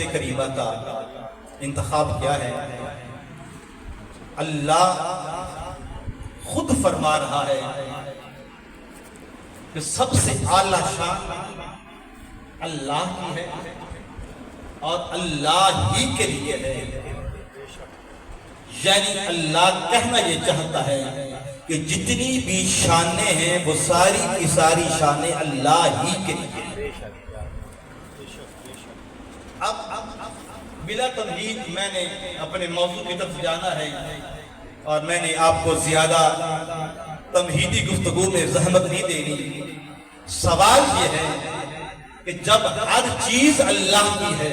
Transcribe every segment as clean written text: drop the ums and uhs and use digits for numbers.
آیت کریمہ کا انتخاب کیا ہے؟ اللہ خود فرما رہا ہے کہ سب سے اعلیٰ شان اللہ کی ہے اور اللہ ہی کے لیے ہے. یعنی اللہ کہنا یہ چاہتا ہے کہ جتنی بھی شانیں ہیں وہ ساری کی ساری شانیں اللہ ہی کے لیے. اب بلا تمہید میں نے اپنے موضوع کی طرف جانا ہے اور میں نے آپ کو زیادہ تمہیدی گفتگو میں زحمت نہیں دینی. سوال یہ ہے کہ جب ہر چیز اللہ کی ہے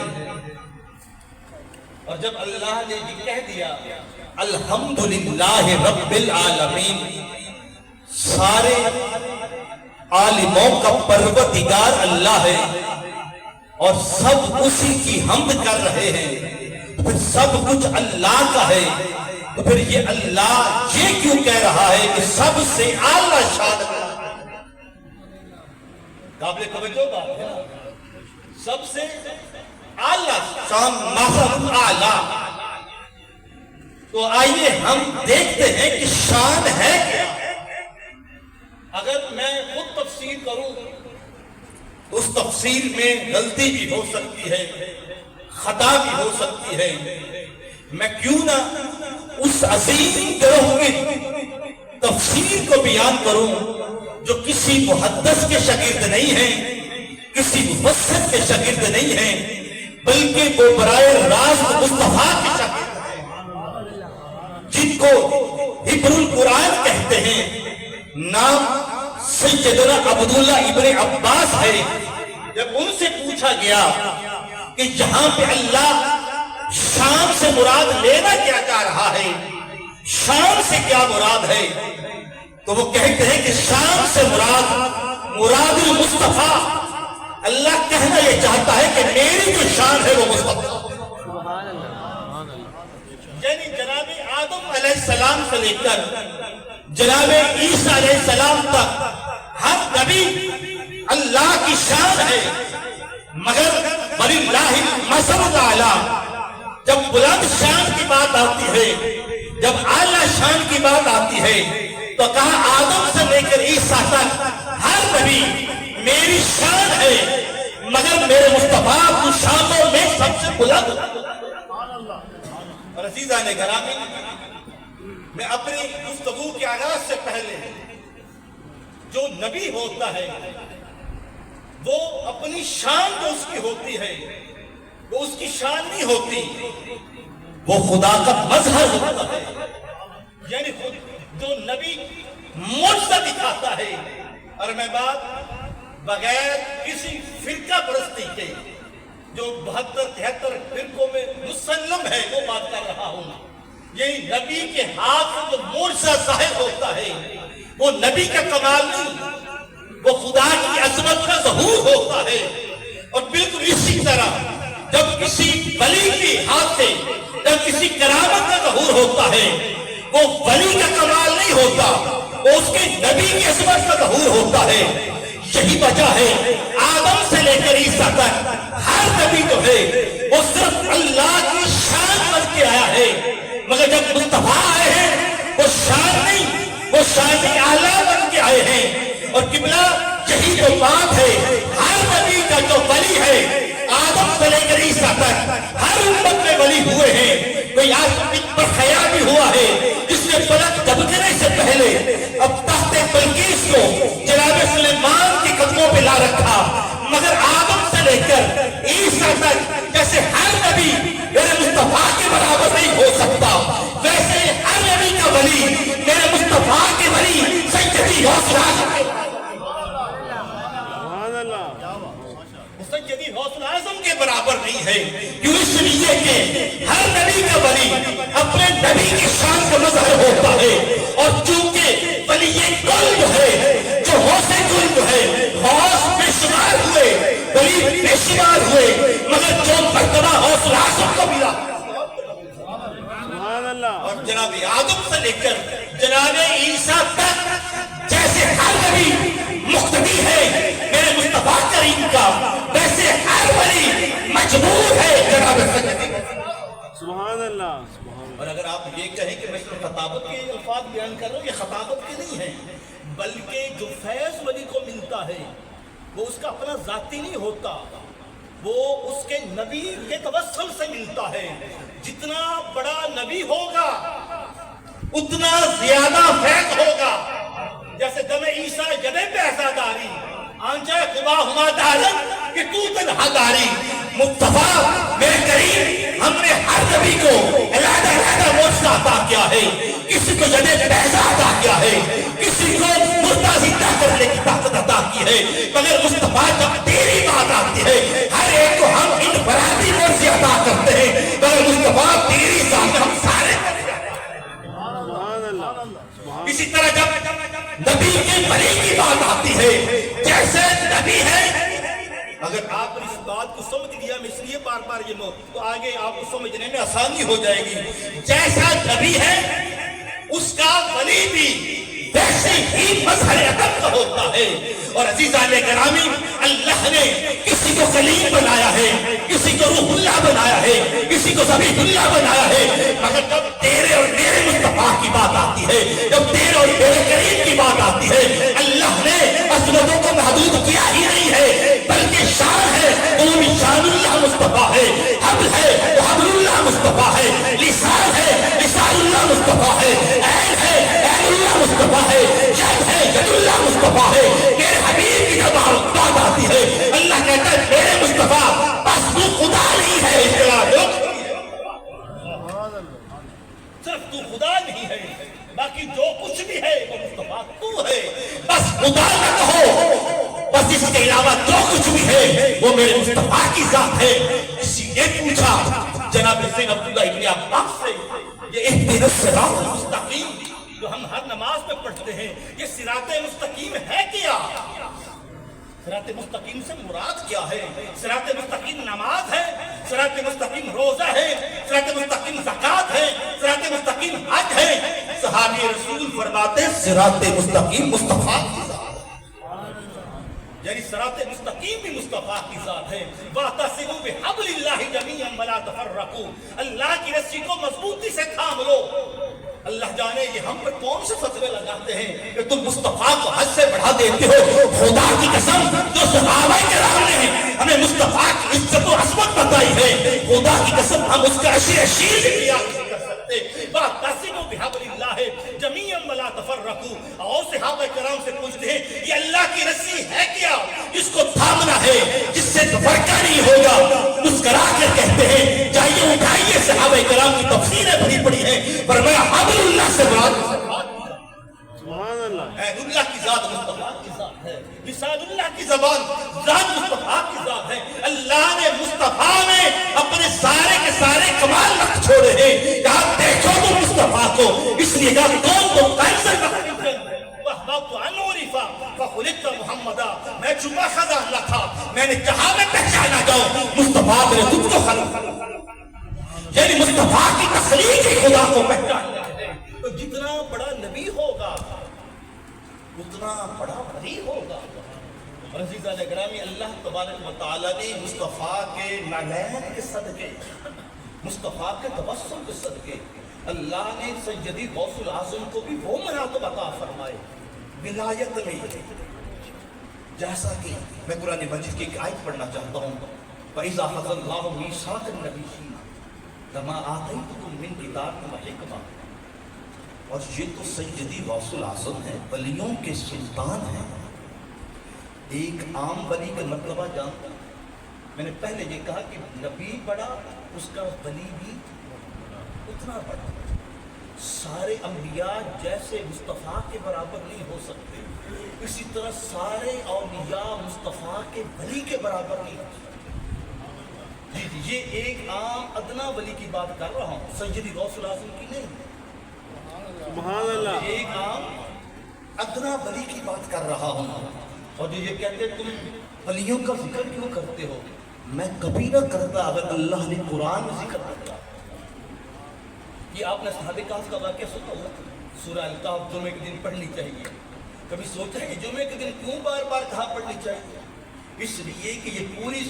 اور جب اللہ نے یہ کہہ دیا الحمدللہ رب العالمین، سارے عالموں کا پروردگار اللہ ہے اور سب اسی کی حمد کر رہے ہیں، پھر سب کچھ اللہ کا ہے، تو پھر یہ اللہ یہ کیوں کہہ رہا ہے کہ سب سے اعلیٰ شان ہے؟ قابل توجہ بات ہے. سب سے اعلیٰ شان، مثل اعلیٰ. تو آئیے ہم دیکھتے ہیں کہ شان ہے کیا. اگر میں خود تفسیر کروں تو اس تفسیر میں غلطی بھی ہو سکتی ہے، خطا بھی ہو سکتی ہے. میں کیوں نہ اس عظیم گروہ کی تفسیر کو بیان کروں جو کسی محدث کے شاگرد نہیں ہیں، کسی مفسر کے شاگرد نہیں ہیں، بلکہ وہ برائے راست مصطفیٰ کے شاگرد ہیں، جن کو حبر القرآن کہتے ہیں. نام سیدنا عبداللہ ابن عباس ہے. جب ان سے پوچھا گیا کہ یہاں پہ اللہ شان سے مراد لینا کیا چاہ رہا ہے، شان سے کیا مراد ہے، تو وہ کہتے ہیں کہ شان سے مراد المصطفیٰ. اللہ کہنا یہ چاہتا ہے کہ میری جو شان ہے وہ مصطفیٰ. یعنی جناب آدم علیہ السلام سے لے کر جناب عیسیٰ علیہ السلام تک ہر نبی اللہ کی شان ہے، مگر وَلِلَّهِ الْمَثَلُ الْأَعْلَىٰ. جب بلند شان کی بات آتی ہے، جب اعلیٰ شان کی بات آتی ہے، تو کہا آدم سے لے کر عیسیٰ تک ہر نبی میری شان ہے، مگر میرے مصطفیٰ کی شانوں میں سب سے بلند. اور عزیزان گرامی، میں اپنی گفتگو کے آغاز سے پہلے جو نبی ہوتا ہے وہ اپنی شان جو اس کی ہوتی ہے وہ اس کی شان نہیں ہوتی، وہ خدا کا مظہر ہوتا ہے. یعنی جو نبی معجزہ دکھاتا ہے، اور میں بات بغیر کسی فرقہ پرستی کے جو 72-73 فرقوں میں مسلم ہے وہ بات کر رہا ہوں. یہی نبی کے ہاتھ میں جو معجزہ ظاہر ہوتا ہے وہ نبی کا کمال نہیں، وہ خدا کی عظمت کا ظہور ہوتا ہے. اور بالکل اسی طرح جب کسی ولی کے ہاتھ سے جب کسی کرامت کا ظہور ہوتا ہے وہ ولی کا کمال نہیں ہوتا، وہ اس کے نبی کی عظمت کا ظہور ہوتا ہے. یہی وجہ ہے آدم سے لے کر عیسیٰ تک ہر نبی جو ہے وہ صرف اللہ کی شان بن کے آیا ہے، مگر جب مصطفیٰ آئے ہیں وہ شان نہیں، وہ شان اعلیٰ بن کے آئے ہیں. اور قبلہ یہی جو بات ہے، ہر نبی کا جو ولی ہے آدم سے لے کر عیسیٰ تک ہر امت میں ولی ہوئے ہیں. کوئی آج پر خیا بھی ہوا ہے جس نے فلک دبکنے سے پہلے اب تخت بلقیس کو جناب سلیمان کے قدموں پہ لا رکھا، مگر آدم سے لے کر عیسیٰ تک جیسے ہر نبی میرے مصطفیٰ کے برابر نہیں ہو سکتا، ویسے ہر نبی کا ولی میرے مصطفیٰ کے ولی سیدی غوث اعظم کے برابر نہیں ہے. کیوں؟ اس لیے کہ ہر نبی کا ولی اپنے نبی کی شان کا مظہر ہوتا ہے. اور چونکہ ولی کل جو ہے، جو غوث کل جو ہے، غوث بے شمار ہوئے، ولی بے شمار ہوئے، مگر جو مرتبہ غوث اعظم کو ملا اور جناب آدم سے لے کر جناب عیسیٰ تک جیسے ہر نبی مقتدی ہے میرے مصطفیٰ کریم کا، ویسے ہر ولی مجبور ہے سبحان اللہ. اور اگر آپ یہ کہیں کہ میں صرف خطابت کے الفاظ بیان کر رہا ہوں، یہ خطابت کے نہیں ہیں، بلکہ جو فیض ولی کو ملتا ہے وہ اس کا اپنا ذاتی نہیں ہوتا، وہ اس کے نبی کے توسل سے ملتا ہے. جتنا بڑا نبی ہوگا اتنا زیادہ فیض ہوگا. جیسے دم عیسیٰ جدے پہ عزاداری آنچہ خدا ہما دارن کہ تو تنہا داری. مصطفیٰ میرے کریم ہم نے ہر نبی کو علیحدہ علیحدہ معجزہ عطا کیا ہے. کسی کو جدے پیسہ عطا کیا ہے، کسی کو مردہ زندہ کرنے کی طاقت عطا کی ہے، مگر مصطفیٰ جب تیری بات آتی ہے ہر ایک کو ہم انفرادی معجزے عطا کرتے ہیں، مگر مصطفیٰ تیری ذات ہم سارے. اسی طرح جب نبی کے ولی کی بات آتی ہے، جیسے نبی ہے، اگر آپ نے اس بات کو سمجھ لیا، میں اس لیے بار بار یہ تو آگے آپ کو سمجھنے میں آسانی ہو جائے گی. جیسا نبی ہے اس کا ولی بھی ویسے ہی مظہر ادب کا ہوتا ہے. اور عزیزان گرامی، اللہ نے کسی کو کلیم بنایا ہے، کسی کو روح اللہ بنایا ہے، کسی کو ذبیح اللہ بنایا ہے، مگر جب تیرے اور میرے مصطفیٰ کی بات آتی ہے، جب تیرے اور میرے کریم کی بات آتی ہے، اللہ نے عظمتوں کو محدود کیا ہی نہیں ہے، بلکہ شان ہے وہ بھی شان اللہ مصطفیٰ ہے، حبل ہے وہ حبل اللہ مصطفیٰ ہے، لسان ہے لسان اللہ مصطفیٰ ہے، عین ہے عین اللہ مصطفیٰ ہے، ید ہے ید اللہ مصطفیٰ ہے. میرے حبیب کی جب بات آتی ہے اللہ کہتا ہے میرے مصطفیٰ بس تو خدا نہیں ہے، صرف تو خدا نہیں ہے، باقی جو کچھ بھی ہے وہ مصطفیٰ تو ہے. بس خدا نہ کہو، بس اس کے علاوہ جو کچھ بھی ہے وہ میرے مصطفیٰ کی ذات ہے. کسی نے پوچھا جناب حسین عبداللہ ابن عباس سے، یہ اہدنا الصراط المستقیم جو ہم ہر نماز میں پڑھتے ہیں، یہ صراط مستقیم ہے کیا؟ صراط مستقیم سے مراد کیا ہے؟ صراط مستقیم نماز ہے، صراط مستقیم روزہ ہے، صراط مستقیم زکوٰۃ ہے، صراط مستقیم حج ہے. صحابی رسول فرماتے ہیں صراط مستقیم مصطفیٰ کی ذات، یعنی صراط مستقیم بھی مصطفیٰ کی ذات ہے. وَاعْتَصِمُوا بِحَبْلِ اللَّهِ جَمِيعًا وَلَا تَفَرَّقُوا، اللہ کی رسی کو مضبوطی سے تھام لو. اللہ جانے یہ ہم پر کون سے فتوے لگاتے ہیں کہ تم مصطفیٰ کو حد سے بڑھا دیتے ہو. خدا کی قسم جو صحابہ کرام نے ہمیں مصطفیٰ کی عزت و عظمت بتائی ہے، خدا کی قسم ہم اس کا عشر اشیر بھی کیا کر سکتے. وَاعْتَصِمُوا بِحَبْلِ اللَّهِ جَمِيعًا وَلَا تَفَرَّقُوا. اور صحابہ کرام سے پوچھتے ہیں یہ اللہ کی رسی ہے کیا جس کو تھامنا ہے، جس سے فرقہ نہیں ہوگا؟ مسکرا کر کہتے ہیں جائیے اٹھائیے صحابہ کرام کی تفسیریں بڑی بڑی ہیں، فرمایا حبل اللہ سے مراد سبحان اللہ اللہ کی ذات مصطفیٰ کی ذات ہے، لسان اللہ کی زبان ذات مصطفیٰ کی ذات ہے. اللہ نے مصطفیٰ میں اپنے سارے کے سارے کمال رکھ چھوڑے ہیں. کہا دیکھو تم مصطفیٰ کو، اس لیے کہا کون تم کیسے میں چھپا خزانہ تھا، میں نے کہا میں پہچانا جاؤں، مصطفیٰ نے تم کو خلق، یعنی مصطفیٰ کی تخلیق ہی خدا کو پہچانا ہے. تو جتنا بڑا نبی ہوگا اتنا بڑا ولی ہوگا. اور عزیزان گرامی، اللہ تبارک و تعالیٰ نے مصطفیٰ کے نعلین کے صدقے، مصطفیٰ کے توسل کے صدقے، اللہ نے سیدی غوث العظم کو بھی وہ مراتب عطا فرمائے ولایت میں. جیسا کہ میں قرآن مجید کی ایک آیت پڑھنا چاہتا ہوں، فَإِذَا أَخَذَ اللَّهُ مِيثَاقَ النَّبِيِّينَ لَمَا آتَيْتُكُم مِّن کِتَابٍ وَحِکْمَةٍ. اور یہ تو سیدی غوث العظم ہے، ولیوں کے سلطان ہیں. ایک عام ولی کا مرتبہ جانتا، میں نے پہلے یہ کہا کہ نبی بڑا، اس کا ولی بھی اتنا بڑا. سارے انبیاء جیسے مصطفیٰ کے برابر نہیں ہو سکتے، اسی طرح سارے اولیاء مصطفیٰ کے ولی کے برابر نہیں ہو سکتے. جی یہ ایک عام ادنا ولی کی بات کر رہا ہوں، سیدی غوث العظم کی نہیں. سبحان اللہ. ایک عام ادنا ولی کی بات کر رہا ہوں. اور جو یہ کہتے ہیں تم ولیوں کا ذکر کیوں کرتے ہو، میں کبھی نہ کرتا اگر اللہ نے قرآن میں ذکر کرتا. یہ آپ نے صحابہ کہف کا واقعہ سنا ہوگا، سورہ الکہف جمعے کے دن پڑھنی چاہیے. کبھی سوچا ہے کہ جمعے کے دن کیوں بار بار کہاں پڑھنی چاہیے؟ اس لیے کہ یہ پوری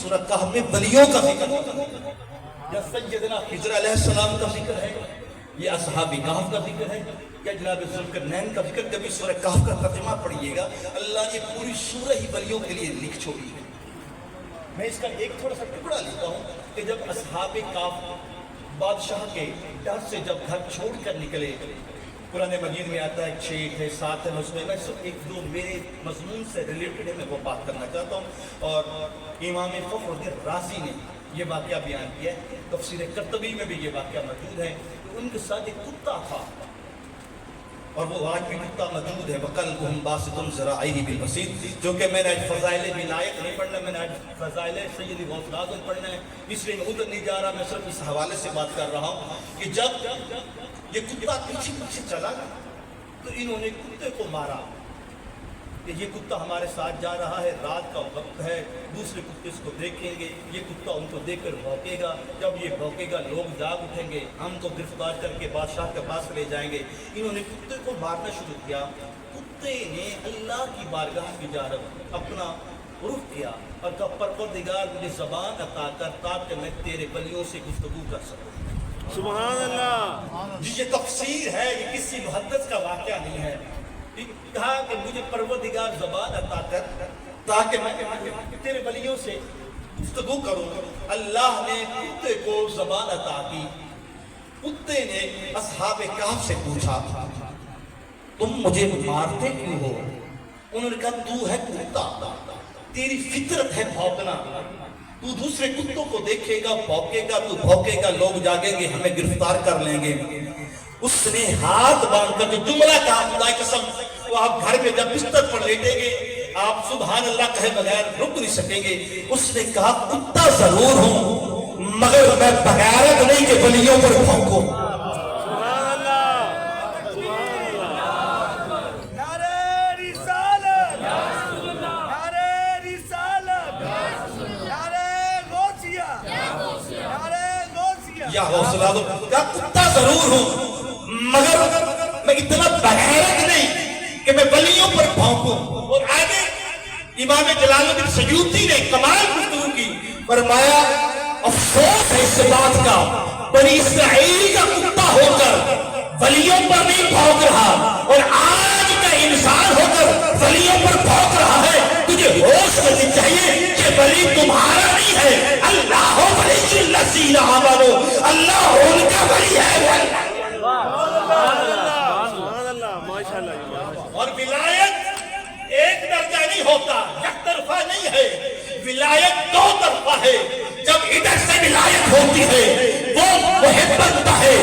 سورۃ کہف میں ولیوں کا ذکر ہے، یا سیدنا خضر علیہ السلام کا ذکر ہے، یہ اصحاب کہف کا ذکر ہے، یا جناب ذوالقرنین کا ذکر. جب اس سورہ کہف کا ترجمہ پڑھیے گا اللہ نے پوری سورہ ہی ولیوں کے لیے لکھ چھوڑی ہے. میں اس کا ایک تھوڑا سا ٹکڑا لیتا ہوں کہ جب اصحاب کہف بادشاہ کے ڈر سے جب گھر چھوڑ کر نکلے، قرآن مجید میں آتا ہے 6 ہے 7 ہے، اس میں صرف ایک دو میرے مضمون سے ریلیٹڈ ہے، میں وہ بات کرنا چاہتا ہوں. اور امام فخر الدین رازی نے یہ واقعہ بیان کیا ہے، تفسیر قرطبی میں بھی یہ واقعہ موجود ہے. ان کے ساتھ ایک کتا تھا اور وہ آج بھی کتا موجود ہے. وَقَلْبُهُمْ بَاسِطٌ ذَرَائِهِ بِالْوَسِيطِ، جو کہ میں نے آج فضائل ولایت نہیں پڑھنا، میں نے آج فضائل سید غوث الاعظم پڑھنا ہے، اس لیے میں ادھر نہیں جا رہا. میں صرف اس حوالے سے بات کر رہا ہوں کہ جب یہ کتا پیچھے چلا تو انہوں نے کتے کو مارا کہ یہ کتا ہمارے ساتھ جا رہا ہے، رات کا وقت ہے، دوسرے کتے اس کو دیکھیں گے، یہ کتا ان کو دیکھ کر بھونکے گا، جب یہ بھونکے گا لوگ جاگ اٹھیں گے، ہم کو گرفتار کر کے بادشاہ کے پاس لے جائیں گے. انہوں نے کتے کو مارنا شروع کیا. کتے نے اللہ کی بارگاہ کی جانب اپنا رخ کیا اور کہا پروردگار مجھے زبان عطا کر تاکہ میں تیرے ولیوں سے گفتگو کر سکوں. سبحان اللہ. جی یہ تفسیر ہے، یہ کسی محدث کا واقعہ نہیں ہے. کہا کہ مجھے پروردگار زبان عطا کر تاکہ میں تیرے ولیوں سے گفتگو کروں. اللہ نے کتے کو زبان عطا کی. کتے نے اصحاب کہف سے پوچھا تم مجھے مارتے کیوں ہو؟ انہوں نے کہا تو ہے کتا، تیری فطرت ہے بھونکنا، تو دوسرے کتوں کو دیکھے گا بھونکے گا، تو بھونکے گا لوگ جاگیں گے ہمیں گرفتار کر لیں گے. اس نے ہاتھ باندھ کر جو جملہ کہا خدا کی قسم، وہ آپ گھر میں جب بستر پر لیٹیں گے آپ سبحان اللہ کہے بغیر رک نہیں سکیں گے. اس نے کہا کتا ضرور ہوں مگر میں بغیرت نہیں کہ ولیوں پر بھونکوں. سبحان اللہ. سبحان اللہ. نعرہ رسالت، نعرہ رسالت، نعرہ غوثیہ، نعرہ غوثیہ. یا حوصلہ دو. کہا کتا ضرور ہوں مگر میں اتنا بغیرت نہیں کہ میں ولیوں پر بھونکوں. اور آگے امام جلال الدین سیوطی نے کمال گفتگو کی، فرمایا افسوس ہے اس بات کا بنی اسرائیل کا کتا ہو کر ولیوں پر نہیں بھونک رہا اور آج کا انسان ہو کر ولیوں پر بھونک رہا ہے. تجھے ہوش کرنی چاہیے کہ ولی تمہارا نہیں ہے، اللہ ولی الذین آمنوا، اللہ ان کا ولی ہے. سبحان اللہ. ماشاء اللہ. اور ولایت ایک درجہ نہیں ہوتا، یک طرفہ نہیں ہے، ولایت دو طرفہ ہے. جب ادھر سے ولایت ہوتی ہے وہ محب بنتا ہے،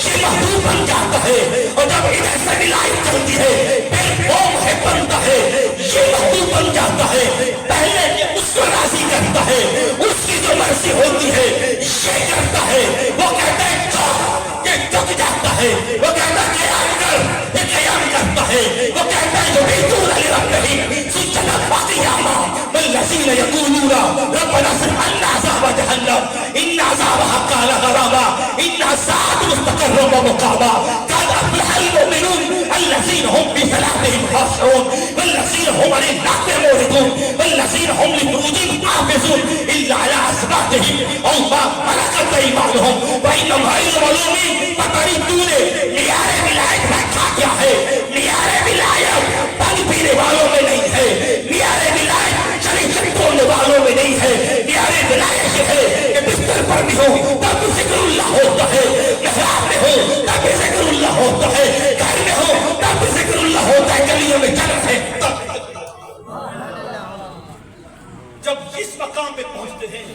یہ محبوب بن جاتا ہے، اور جب ادھر سے ولایت چلتی ہے پھر وہ محب بنتا ہے، یہ محبوب بن جاتا ہے. پہلے یہ اس کو راضی کرتا ہے، اس کی جو مرضی ہوتی ہے یہ کرتا ہے. وہ کہتا ہے جھک، یہ جھک جاتا ہے. وہ کہتا ہے قیام کر، یہ قیام کرتا ہے. وہ کہتا ہے جو بیتون علی ربہم سجدہ وقیاما والذین یقولون ربنا اصرف عنا عذاب جہنم ان عذابها کان غراما انها ساءت مستقرا ومقاما قد افلح المؤمنون الذین هم فی صلاتهم خاشعون والذین هم عن اللغو معرضون والذین هم لفروجهم حافظون الا علی ازواجهم او ما ملکت ایمانهم فانهم غیر ملومین. پتہ نہیں تو نے معیار ولایت رکھا کیا ہے؟ معیار ولایت پانی پینے والوں میں نہیں ہے، معیار ولایت شریعت توڑنے والوں میں نہیں ہے. معیار ولایت یہ ہے کہ بستر پر بھی ہو تب بھی ذکر اللہ ہوتا ہے، محراب میں ہو تب بھی ذکر اللہ ہوتا ہے، گھر میں ہو تب بھی ذکر اللہ ہوتا ہے، گلیوں میں جنت ہے. جب اس مقام پہ پہنچتے ہیں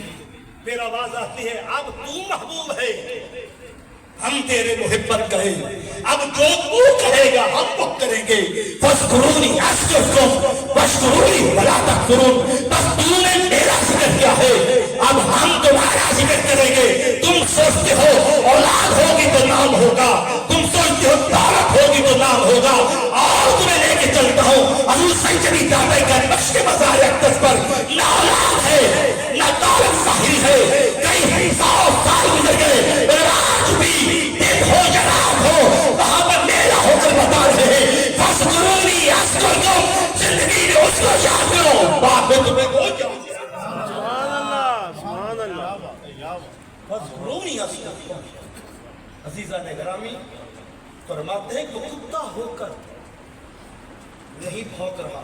پھر آواز آتی ہے اب تو محبوب ہے، ہم تیرے محبت کریں، اب جو تو کہے گا ہم وہ کریں گے. فاذکرونی اذکرکم واشکرونی ولا تکفرون. بس تو نے میرا ذکر کیا ہے، اب ہم تمہارا ذکر کریں گے. تم سوچتے ہو اولاد ہوگی تو نام ہوگا، تم سوچتے ہو دولت ہوگی تو نام ہوگا، اور تمہیں لے کے چلتا ہوں حضور سینچری داتا کا نقش کے مزار اقدس پر نہ اولاد ہے نہ دولت ظاہری ہے. کئی 100 سال گزر گئے اور آج بھی دن ہو یا رات ہو وہاں پر میرا ہو کر بتا رہے ہیں فاذکرونی اذکرکم. زندگی میں اس کو یاد کرو، بعد میں تمہیں فاذکرونی اذکرکم. عزیزان گرامی فرماتے ہیں کہ کتا ہو کر نہیں بھونک رہا.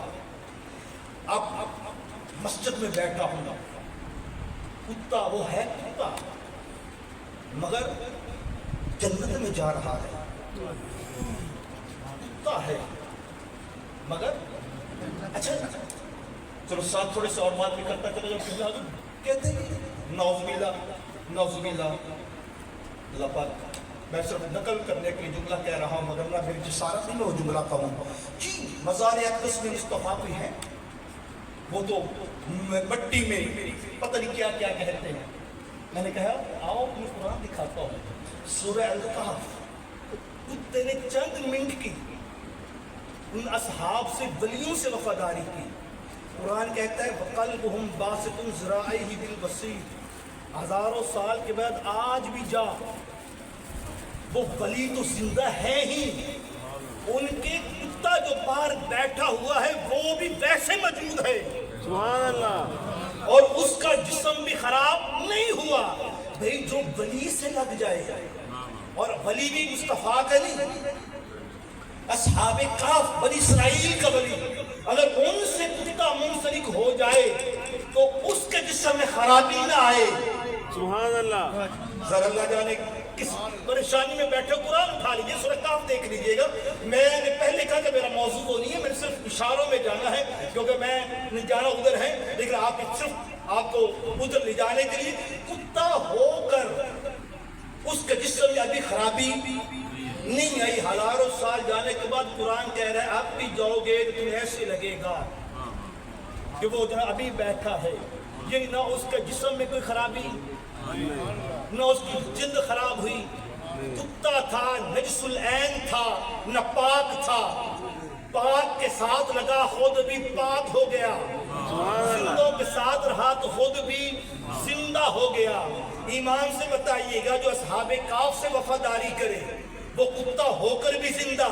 اب مسجد میں بیٹھا ہوں گا, کتا وہ ہے کتا مگر جنت میں جا رہا ہے. کتا ہے مگر اچھا چلو ساتھ تھوڑے سے اور بات بھی کرتا چلے جب کہتے ہیں نعوذ باللہ اللہ پاک, میں صرف نقل کرنے کے لیے جملہ کہہ رہا ہوں مگر نہ میری جسارت نہیں میں وہ جملہ کہوں. جی مزار اقدس میں مصطفیٰ کوئی ہے, وہ تو مٹی میں پتہ نہیں کیا کیا کہتے ہیں. میں نے کہا آؤ تمہیں قرآن دکھاتا ہوں. سورہ الکہف, کتے نے چند منٹ کی ان اصحاب سے ولیوں سے وفاداری کی. قرآن کہتا ہے وَقَلْبُهُمْ بَاسِطٌ ذِرَاعَيْهِ بِالْوَسِيطِ. ہزاروں سال کے بعد آج بھی جا, وہ ولی تو زندہ ہے ہی, ان کے کتا جو باہر بیٹھا ہوا ہے وہ بھی ویسے موجود ہے. سبحان اللہ. اور اس کا جسم بھی خراب نہیں ہوا. بھئی جو ولی سے لگ جائے, اور ولی بھی مصطفیٰ کا نہیں, اصحاب کہف بنی اسرائیل کا ولی, اگر ان سے کتا منسلک ہو جائے تو اس کے جسم میں خرابی نہ آئے. سبحان اللہ. ذرا اللہ جانے کس پریشانی میں بیٹھے قرآن اٹھا لیجیے, سورہ کہف دیکھ لیجیے گا. میں نے پہلے کہا کہ میرا موضوع وہ نہیں ہے, میں نے صرف اشاروں میں جانا ہے کیونکہ میں نہیں جانا ادھر ہے, لیکن صرف آپ کو ادھر لے جانے کے لیے. کتا ہو کر اس کے جسم میں ابھی خرابی نہیں آئی, ہزاروں سال جانے کے بعد قرآن کہہ رہا ہے آپ بھی جاؤ گے تو تمہیں ایسے لگے گا کہ وہ جو ابھی بیٹھا ہے. یہ نہ اس کے جسم میں کوئی خرابی, نہ اس کی جلد خراب ہوئی. کتا تھا, نجس العین تھا, نہ پاک تھا, پاک کے ساتھ لگا خود بھی پاک ہو گیا, زندوں کے ساتھ رہا تو خود بھی زندہ ہو گیا. ایمان سے بتائیے گا جو اصحاب کہف سے وفاداری کرے وہ کتا ہو کر بھی زندہ,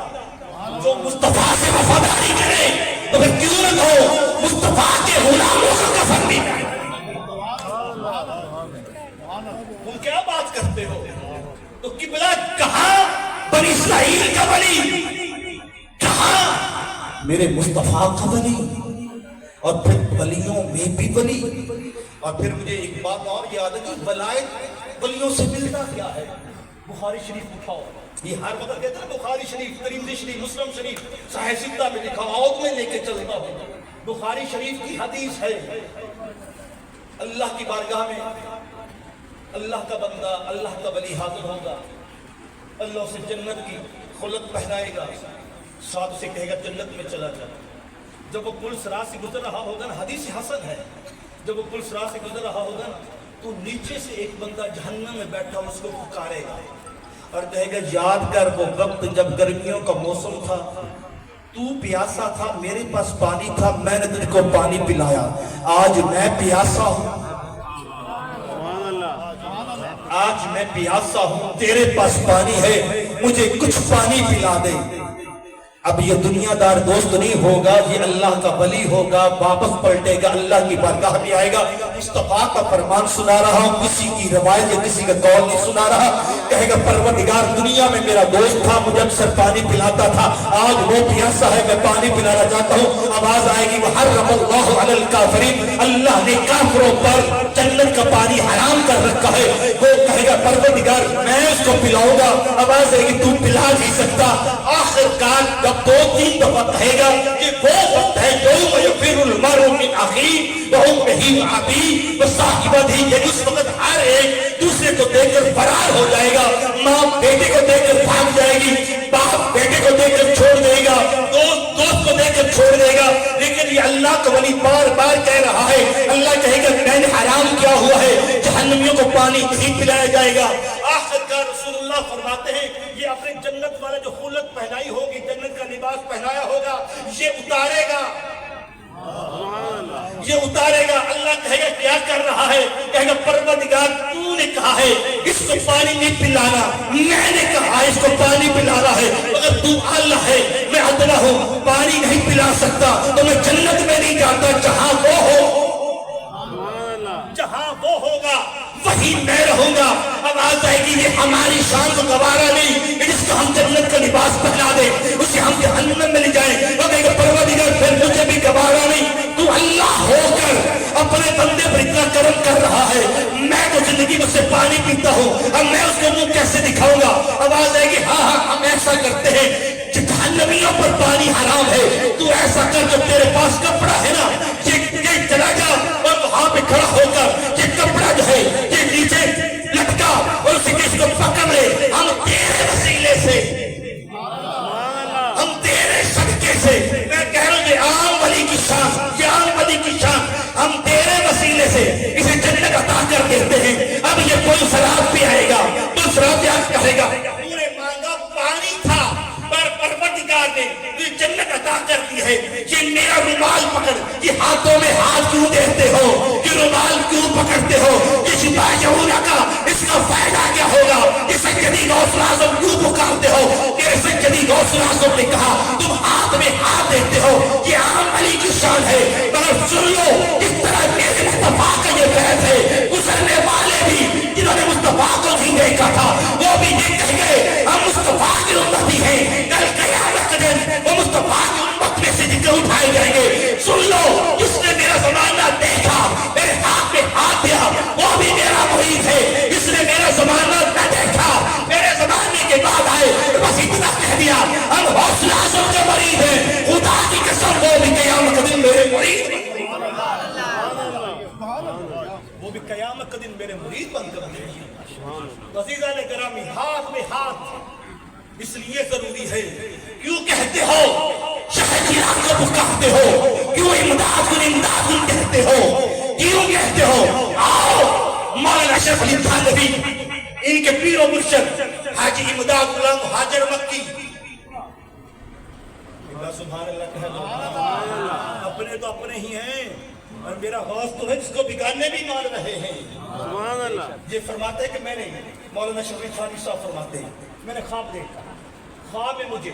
جو مصطفیٰ سے وفاداری کرے تو پھر کیوں نہ ہو مصطفیٰ کے غلاموں کا کفن بھی. تم کیا بات کرتے ہو؟ تو قبلہ کہاں بنی اسرائیل کا ولی, کہاں میرے مصطفیٰ کا ولی, اور پھر ولیوں میں بھی ولی. اور پھر مجھے ایک بات اور یاد ہے کہ ولایت ولیوں سے ملتا کیا ہے. بخاری شریف اٹھاؤ, یہ ہر وقت کہتے ہیں بخاری شریف, ترمذی شریف, مسلم شریف, صحیح ستہ میں لکھا, آؤ میں لے کے چلتا ہوں. بخاری شریف کی حدیث ہے, اللہ کی بارگاہ میں اللہ کا بندہ, اللہ کا ولی حاضر ہوگا, اللہ اسے جنت کی خلد پہنائے گا, ساتھ اسے کہے گا جنت میں چلا جا. جب وہ پل صراط سے گزر رہا ہوگا نا, حدیث حسن ہے, جب وہ پل صراط سے گزر رہا ہوگا نا تو نیچے سے ایک بندہ جہنم میں بیٹھا اس کو پکارے گا اور کہے گا یاد کر وہ وقت جب گرمیوں کا موسم تھا, تو پیاسا تھا, میرے پاس پانی تھا, میں نے تجھ کو پانی پلایا. آج میں پیاسا ہوں, آج میں پیاسا ہوں, تیرے پاس پانی ہے, مجھے کچھ پانی پلا دے. اب یہ دنیا دار دوست نہیں ہوگا, یہ اللہ کا ولی ہوگا, واپس پلٹے گا, اللہ کی بارگاہ میں آئے گا. مصطفیٰ کا فرمان سنا رہا ہوں, کسی کی روایت یا کسی کا قول نہیں سنا رہا. کہے گا پروردگار دنیا میں میرا دوست تھا, مجھے اکثر پانی پلاتا تھا, آج وہ پیاسا ہے, میں پانی پلانا چاہتا ہوں. آواز آئے گی وحرم اللہ علی الکافرین, اللہ نے کافروں پر جنت کا پانی حرام کر رکھا ہے. وہ کہے گا پروردگار میں اس کو پلاؤں گا. آواز آئے گی تو پلا نہیں سکتا. آخر کار جب 2-3 دفعہ کہے گا کہ وہ وقت ہے یوم یفر المرء من اخیہ وامہ وابیہ وصاحبتہ, یہ اس وقت ہر ایک دوسرے کو دیکھ کر فرار ہو جائے گا. ماں بیٹے کو دیکھ کر بھاگ جائے گی, باپ بیٹے کو دیکھ کر چھوڑ دے گا, دوست کو دیکھ کر چھوڑ دے گا. لیکن یہ اللہ کا ولی بار بار کہہ رہا ہے, اللہ کہے گا میں نے حرام کیا ہوا ہے, جہنمیوں کو پانی نہیں پلایا جائے گا. آخر کار رسول اللہ فرماتے ہیں یہ اپنے جنت والا جو خلت پہنائی ہوگی, جنت کا لباس پہنایا ہوگا, یہ اتارے گا, یہ اتارے گا. اللہ کہے گا کیا کر رہا ہے, کہے گا پروردگار تو نے کہا ہے اس کو پانی نہیں پلانا, میں نے کہا اس کو پانی پلانا ہے, اگر تو اللہ ہے میں ادنا ہوں, پانی نہیں پلا سکتا تو میں جنت میں نہیں جاتا. جہاں وہ ہو, جہاں وہ ہوگا وہیں میں رہوں گا. آواز آئے گی یہ ہماری شان کو گوارا نہیں, جس کو ہم جنت کا لباس پہنا دیں اسے ہم جہنم میں لے جائیں. وہ کہے گا پروردگار پھر مجھے بھی گوارا نہیں, تو اللہ ہو کر اپنے بندے پر اتنا کرم کر رہا ہے, میں تو زندگی میں سے پانی پیتا ہوں, اب میں اس کو منہ کیسے دکھاؤں گا. آواز آئے گی ہاں ہم ایسا کرتے ہیں, جہنمیوں پر پانی حرام ہے, تو ایسا کر جو تیرے پاس کپڑا ہے نا یہ چلا جا اور وہاں پہ کھڑا ہو کر یہ کپڑا جو ہے یہ نیچے لٹکا اور اسی کسی کو پکڑ لے, ہم تیرے وسیلے سے, ہم تیرے صدقے سے, میں کہہ رہا ہوں یہ عام ولی کی شان, یہ عام ولی کی شان, ہم تیرے وسیلے سے اسے جنت عطا کر دیتے ہیں. اب یہ کوئی شراب پی آئے گا تو شراب یاد کہے گا پورے مانگا پانی تھا پر پروردگار نے یہ جنت عطا کر دی ہے. یہ میرا رومال پکڑ, یہ ہاتھوں میں ہاتھ کیوں دیتے ہو, یہ رومال کیوں پکڑتے ہو, یہ شفا یعورہ کا اس کا فائدہ کیا ہوگا, یہ سیدی غوث اعظم کیوں پکارتے ہو, کہ سیدی غوث اعظم نے کہا تم ہاتھ میں ہاتھ دیتے ہو, یہ عام علی کی شان ہے. مگر سن لو اس طرح میرے مصطفیٰ کا یہ بیت ہے, گزرنے والے بھی جنہوں نے مصطفیٰ کو نہیں دیکھا تھا وہ بھی یہ کہیں گے ہم مصطفیٰ کی امتی ہیں, کل قیامت کے دن وہ مصطفیٰ کی امت میں سے ذکر اٹھائے جائیں گے. سن لو جس نے میرا زمانہ دیکھا میرے ہاتھ میں ہاتھ دیا وہ بھی میرا مرید ہے, جس نے میرا زمانہ نہ دیکھا میرے زمانے کے بعد آئے بس اتنا کہہ دیا ہم حوصلہ اعظم کے مرید ہیں, خدا کی قسم وہ بھی قیامت کے دن میرے مرید, وہ بھی قیامت کے دن میرے مرید بن کر دیں گے. عزیزان گرامی ہاتھ میں ہاتھ اس لیے ضروری ہے, کیوں کہتے ہو شہریار کو پکارتے ہو, کیوں امداد کو کہتے ہو, کیوں کہتے ہو. آؤ مولانا اشرف علی تھانوی ان کے پیر و مرشد حاجی امداد غلام حاجر مکی, سبحان اللہ کہہ دو, اپنے تو اپنے ہی ہیں اور میرا غوث تو ہے جس کو بگانے بھی مان رہے ہیں. سبحان اللہ. یہ فرماتے ہیں کہ میں نے مولانا شفیع تھانوی صاحب فرماتے ہیں میں نے خواب دیکھا, خواب میں مجھے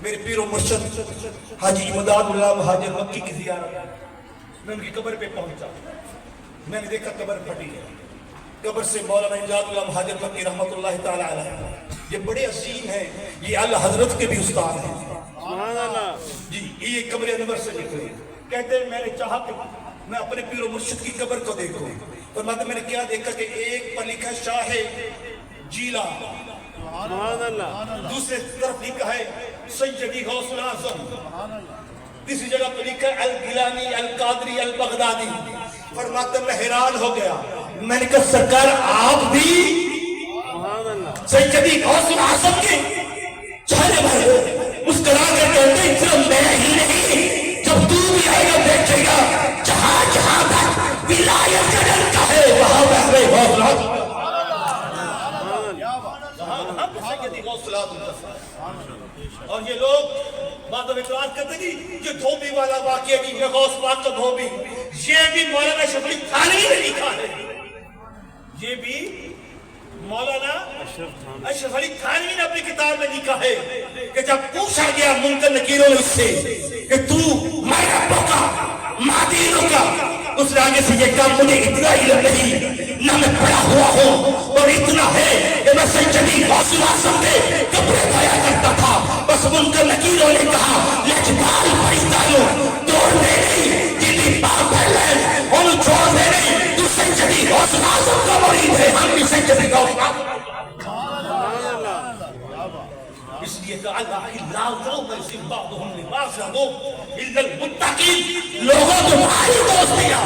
میرے پیر و مرشد حاجی امداد غلام حاجر مکی کی زیارت, میں ان کی قبر پہ پہنچا, میں نے دیکھا قبر پھٹی ہے, قبر سے مولانا امداد غلام حاجر مکی رحمۃ اللہ تعالی علیہ, یہ بڑے عظیم ہیں, یہ اعلی حضرت کے بھی استاد ہیں. سبحان اللہ. جی یہ قبر انور سے نکلے, کہتے ہیں میں نے چاہا کہ میں اپنے پیر و مرشد کی قبر کو دیکھوں, اور میں نے کیا دیکھا کہ ایک پر لکھا شاہ جیلا, سبحان اللہ. دوسرے طرف لکھا ہے سیدی غوث اعظم, تیسری جگہ پہ لکھا ہے الگیلانی القادری البغدادی. فرماتے میں حیران ہو گیا, میں نے کہا سرکار آپ بھی سبحان اللہ. سیدی غوث اعظم کے چہرے پر مسکرا کر کہتے ہیں صرف میں ہی نہیں, جب تو بھی آئے گا دیکھے گا جہاں جہاں تک ولایت کا ڈنکا ہے وہاں بہرے غوث اعظم. اور یہ لوگ بعد میں اعتراض کرتے ہیں یہ دھوبی والا واقعہ بھی, یہ غوث پاک کا دھوبی, یہ بھی مولانا شفیع تھانوی نے لکھا ہے, یہ بھی مولانا اشرف علی تھانوی نے اپنی کتاب میں لکھا ہے کہ جب پوچھا گیا منکر نکیروں اس سے کہ تو میں ربوں کا مادینوں کا, اس نے آگے سے یہ کہا مجھے اتنا علم نہیں, نہ میں پڑھا ہوا ہوں, اور اتنا ہے کہ میں سیدی غوث اعظم کے کپڑے دھویا کرتا تھا. بس منکر نکیروں نے کہا لجپال پریستانوں توڑنے نہیں, جنہیں پاک پہلے انہوں چھوڑنے نہیں, تو سیدی غوث اعظم کا مرید ہے, ہم بھی سیدی غوث اعظم. اس لیے کہ اللہ لوگوں تمہاری دوستیاں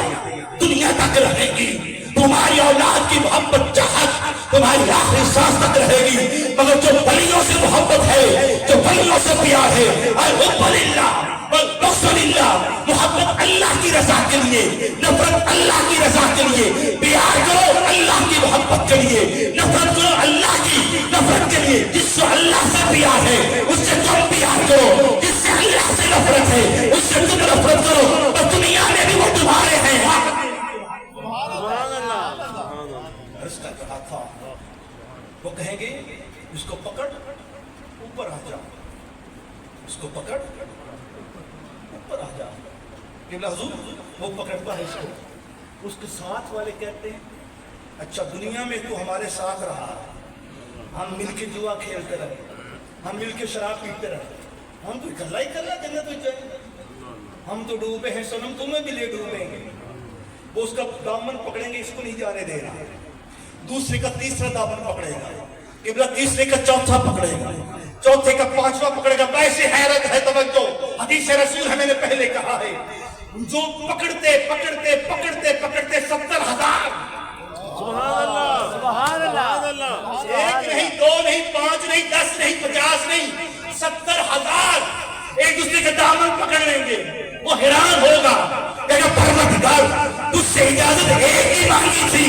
دنیا تک رہے گی, تمہاری اولاد کی محبت چاہت تمہاری آخری سانس تک رہے گی, مگر جو ولیوں سے محبت ہے, جو ولیوں سے پیار ہے, الحب للہ والبغض للہ, محبت اللہ کی رضا کے لیے, نفرت اللہ کی رضا کے لیے, پیار کرو اللہ کی محبت کے لیے, نفرت کرو اللہ کی نفرت کے لیے. جس سے اللہ سے پیار ہے اس سے تم پیار کرو, جس سے اللہ سے نفرت ہے اس سے تم نفرت کرو, اور دنیا میں بھی وہ تمہارے ہیں. عرض کر رہا تھا وہ کہیں گے اس کو پکڑ اوپر آ جا, اس کو پکڑ اوپر آ جا. کہ حضور وہ پکڑتا ہے اس کو, اس کے ساتھ والے کہتے ہیں اچھا دنیا میں تو ہمارے ساتھ رہا, ہم مل کے جوا کھیلتے رہے, ہم مل کے شراب پیتے رہے, ہم تو اکلا ہی کرنا جنت میں جائیں. ہم تو ڈوبے ہیں سنم, تمہیں بھی لے ڈوبیں گے. وہ اس کا دامن پکڑیں گے, اس کو نہیں جانے دے رہا. دوسرے کا تیسرا دامن پکڑے گا, قبلہ تیسرے کا چوتھا پکڑے گا, چوتھے کا پانچواں پکڑے گا. ویسے حیرت ہے, توجہ, حدیث رسول ہے, میں نے پہلے کہا ہے, جو پکڑتے پکڑتے پکڑتے پکڑتے 70,000, سبحان اللہ, سبحان اللہ, ایک نہیں, دو نہیں, 5 نہیں, 10 نہیں, 50 نہیں, 70,000 ایک دوسرے کے دامن پکڑ لیں گے. وہ حیران ہوگا, کہے پروردگار تجھ سے اجازت ایک ہی مانگی تھی,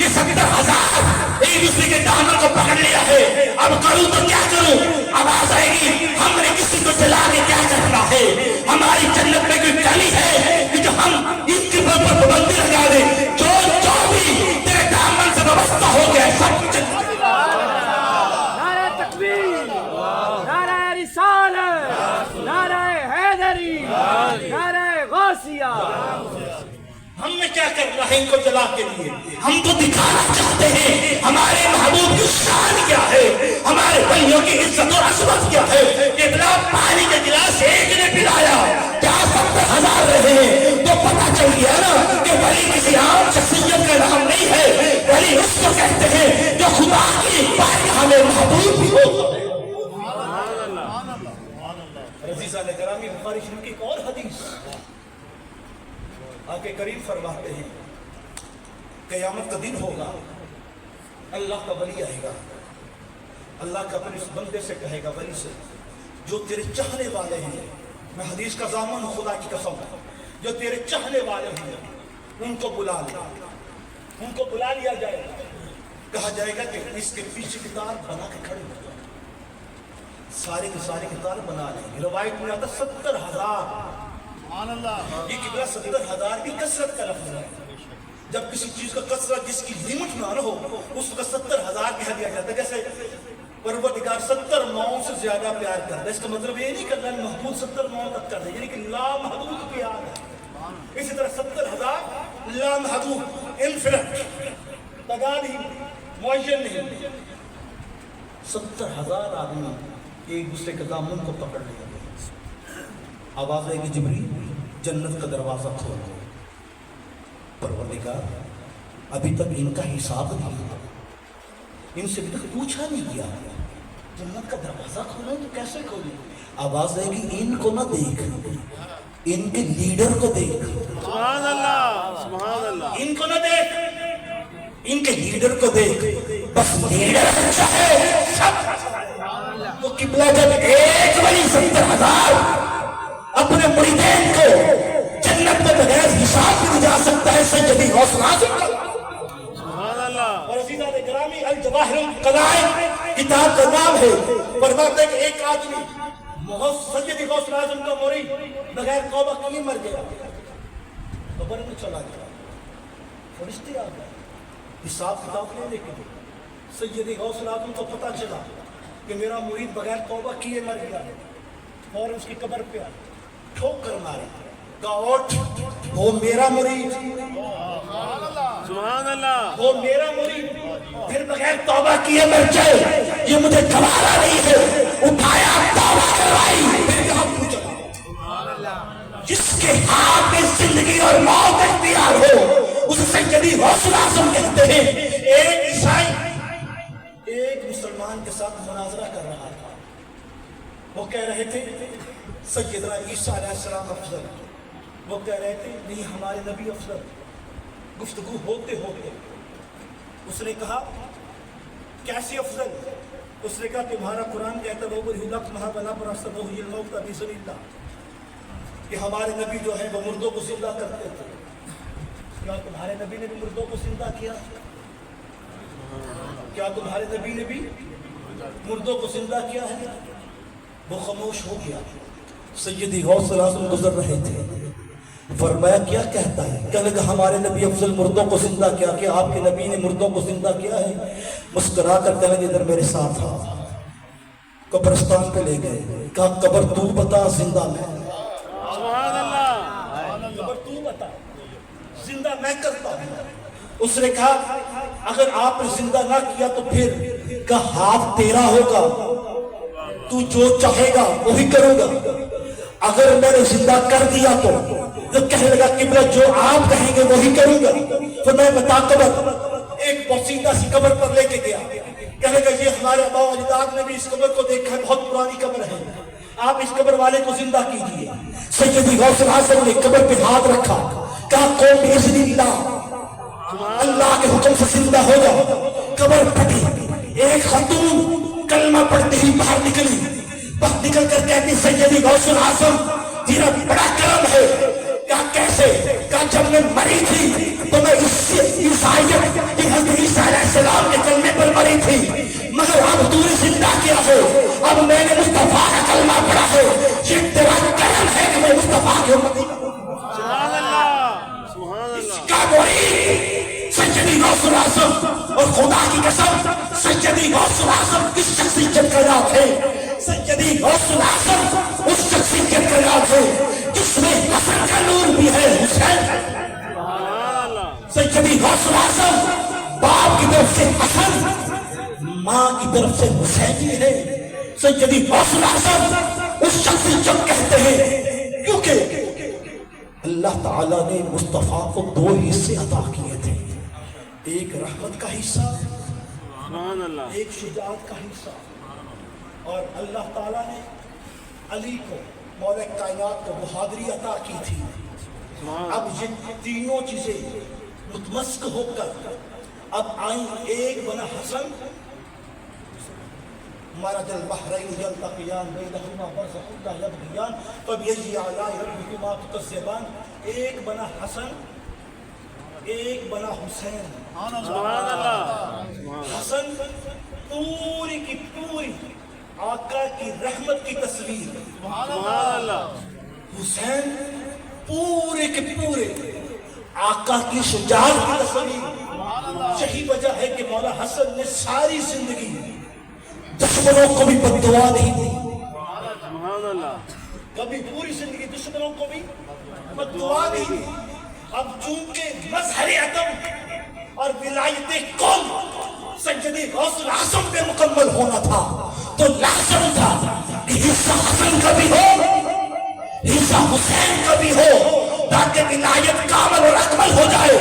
یہ 70,000 ایک دوسرے کے دامن کو پکڑ لیا ہے, اب کروں تو کیا کروں. آواز آئے گی, ہم نے کسی کو جلا کے کیا کرنا ہے, ہماری جنت میں کوئی کمی ہے کہ جو ہم ان کے پر پابندی لگا دیں. جو بھی تیرے دامن سے وابستہ ہو گیا سب نعرہ تکبیر, نعرہ رسالت, نعرہ حیدری, نعرہ غوثیہ. ہم نے کیا کرنا ہے ان کو جلا کے لیے؟ ہم تو دکھانا چاہتے ہیں ہمارے محبوب کی شان کیا ہے, ہمارے بھائیوں کی عزت اور عظمت کیا ہے. اتنا پانی کا گلاس ایک نے پلایا, کیا 70,000 رہے ہیں, تو پتہ چل گیا نا کہ ولی کسی عام شخصیت کا نام نہیں ہے. ولی اس کو کہتے ہیں جو خدا کی بارگاہ میں محبوب بھی ہو. عزیزان گرامی, بخاری شریف کی ایک اور حدیث, آقا کریم فرماتے ہیں قیامت کا دن ہوگا, اللہ کا ولی آئے گا, اللہ کا اپنے اس بندے سے کہے گا, ولی سے, جو تیرے چاہنے والے ہیں, میں حدیث کا ضامن خدا کی قسم, جو تیرے چاہنے والے ہیں ان کو بلا لیا, ان کو بلا لیا جائے گا. کہا جائے گا کہ اس کے پیچھے کتار بنا کے کھڑے ہو, سارے کے سارے کتار بنا لیں گے. روایت میں آتا 70,000. یہ قبلہ 70,000 بھی کثرت کا لفظ ہے. جب کسی چیز کا کثرت جس کی لیمٹ نہ ہو, اس کو 70,000 کہہ دیا جاتا ہے. جیسے پروردگار 70 ماؤں سے زیادہ پیار کرتا ہے, اس کا مطلب یہ نہیں کرنا ہے محبوب 70 ماؤں تک کر دے, یعنی کہ لامحدود پیار ہے. اسی طرح 70,000 لامحدود, انفینٹ, تعداد ہی معین نہیں. 70,000 آدمی ایک دوسرے کے دامن کو پکڑ لیا. آواز آئے گی, جبریل جنت کا دروازہ کھول دو. پروردگار ابھی تک ان کا حساب نہیں ہوا, ان سے ابھی تک پوچھا نہیں گیا, جنت کا دروازہ کھولیں تو کیسے کھولیں. آواز آئے گی, ان کو نہ دیکھ, ان کے لیڈر کو دیکھ. سبحان اللہ, سبحان اللہ, ان کو نہ دیکھ, ان کے لیڈر کو دیکھ. بس لیڈر اچھا ہے سب. تو قبلہ جب ایک ولی 70,000 اپنے مریدین کو جنت میں بغیر حساب بھی جا سکتا ہے, سیدی غوث اعظم. سبحان اللہ. اور عزیزان گرامی, الجواہر القلائد کتاب کا نام ہے. فرماتے ہیں کہ ایک آدمی سیدی غوث اعظم کا مرید بغیر توبہ کیے مر گیا, قبر میں چلا گیا, فرشتے آ گئے حساب کتاب لینے کے لیے. سیدی غوث اعظم کو پتہ چلا کہ میرا مرید بغیر توبہ کیے مر گیا ہے, اور اس کی قبر پہ آئے, ٹھوک کر مارے, کہا اٹھ, وہ میرا مرید, سبحان اللہ, وہ میرا مرید, پھر بغیر توبہ کیے مر جائے, یہ مجھے گوارا نہیں ہے. اٹھایا, توبہ کروائی, پھر کہا پوچھا. جس کے ہاتھ میں زندگی اور موت اختیار ہو اسے سیدی غوث اعظم کہتے ہیں. ایک عیسائی ایک مسلمان کے ساتھ مناظرہ کر رہا تھا. وہ کہہ رہے تھے سیدنا عیسیٰ علیہ السلام افضل, وہ کہہ رہے تھے نہیں ہمارے نبی افضل. گفتگو ہوتے ہوتے اس نے کہا کیسے افضل؟ اس نے کہا تمہارا قرآن کہتا ہے وہ ہلک مہا بنا پر اصل وہ الموت بِإِذْنِ اللَّهِ, کہ ہمارے نبی جو ہیں وہ مردوں کو زندہ کرتے تھے. کیا تمہارے نبی نے بھی مردوں کو زندہ کیا؟ کیا تمہارے نبی نے بھی مردوں کو زندہ کیا ہے؟ وہ خاموش ہو گیا. سیدی غوث اعظم گزر رہے تھے, فرمایا کیا کہتا ہے؟ کہنے لگا ہمارے نبی افضل مردوں کو زندہ کیا. کہ آپ کے نبی نے مردوں کو زندہ کیا ہے؟ مسکرا کر کہنے لگے ادھر میرے ساتھ آ. قبرستان پہ لے گئے, کہا قبر تو بتا زندہ میں. سبحان اللہ, قبر تو بتا زندہ میں کرتا ہوں. اس نے کہا اگر آپ نے زندہ نہ کیا تو پھر کا ہاتھ تیرا ہوگا، تو جو چاہے گا وہی کروں گا۔ اگر میں نے زندہ کر دیا تو کہنے لگا قبلہ جو آپ کہیں گے وہی کروں گا۔ تو میں بتا قبر ایک بسیطہ سی قبر پر لے کے گیا، کہنے لگا یہ ہمارے آباء و اجداد نے بھی اس قبر کو دیکھا ہے، بہت پرانی قبر ہے، آپ اس قبر والے کو زندہ کیجئے۔ سیدی غوث الاعظم نے قبر پہ ہاتھ رکھا، کہا قوم باذن اللہ، اللہ کے حکم سے زندہ ہو جاؤ۔ قبر پھٹی، ایک خاتون کلمہ پڑھتے ہی باہر نکلی، باہر نکل کر کہتی سیدی غوث الاعظم تیرا بڑا کرم ہے۔ کہا کیسے؟ کہا جب میں مری تھی تو میں عیسائیت کہ حضرت عیسیٰ علیہ السلام کے کلمے پر مری تھی، مگر اب تو نے زندہ کیا ہے، اب میں نے مصطفیٰ کا کلمہ پڑھا ہے، یہ تیرا کرم ہے کہ میں مصطفیٰ کی امتی سبحان اللہ سبحان اللہ کا بولی سیدی غوث الاعظم، اور خدا کی قسم سیدی غوث الاعظم کس شخصیت کا نام ہے؟ سیدی غوث الاعظم اس شخصیت کا نام ہے جس میں حسن کا نور بھی ہے، حسین۔ سیدی غوث الاعظم باپ کی طرف سے حسن، ماں کی طرف سے حسینی ہے۔ سیدی غوث الاعظم اس شخصیت کہتے ہیں کیونکہ اللہ تعالیٰ نے مصطفیٰ کو دو حصے عطا کیے تھے، ایک رحمت کا حصہ، سبحان اللہ ایک شجاعت کا حصہ، اور اللہ تعالیٰ نے علی کو مولا کائنات کو بہادری عطا کی تھی۔ اب یہ تینوں چیزیں متمسک ہو کر اب آئیں، ایک بنا حسن، مرج البحرین یلتقیان بینہما برزخ لا یبغیان فبأی آلاء ربکما تکذبان، ایک بنا حسن ایک بنا حسین۔ سبحان اللہ حسن پوری کی پوری آقا کی رحمت کی تصویر، سبحان اللہ حسین پورے کے پورے آقا کی شجاعت کی تصویر۔ یہی وجہ ہے کہ مولا حسن نے ساری زندگی دشمنوں کو بھی بد دعا نہیں دی، سبحان اللہ کبھی پوری زندگی دشمنوں کو بھی بد دعا نہیں دی۔ اب چونکہ مظہر عدم اور ولایت قوم سیدی غوث الاعظم پہ مکمل ہونا تھا تو لازم تھا کہ حصہ حسن کا بھی ہو، حصہ حسین کا بھی ہو، تاکہ ولایت کامل اور اکمل ہو جائے۔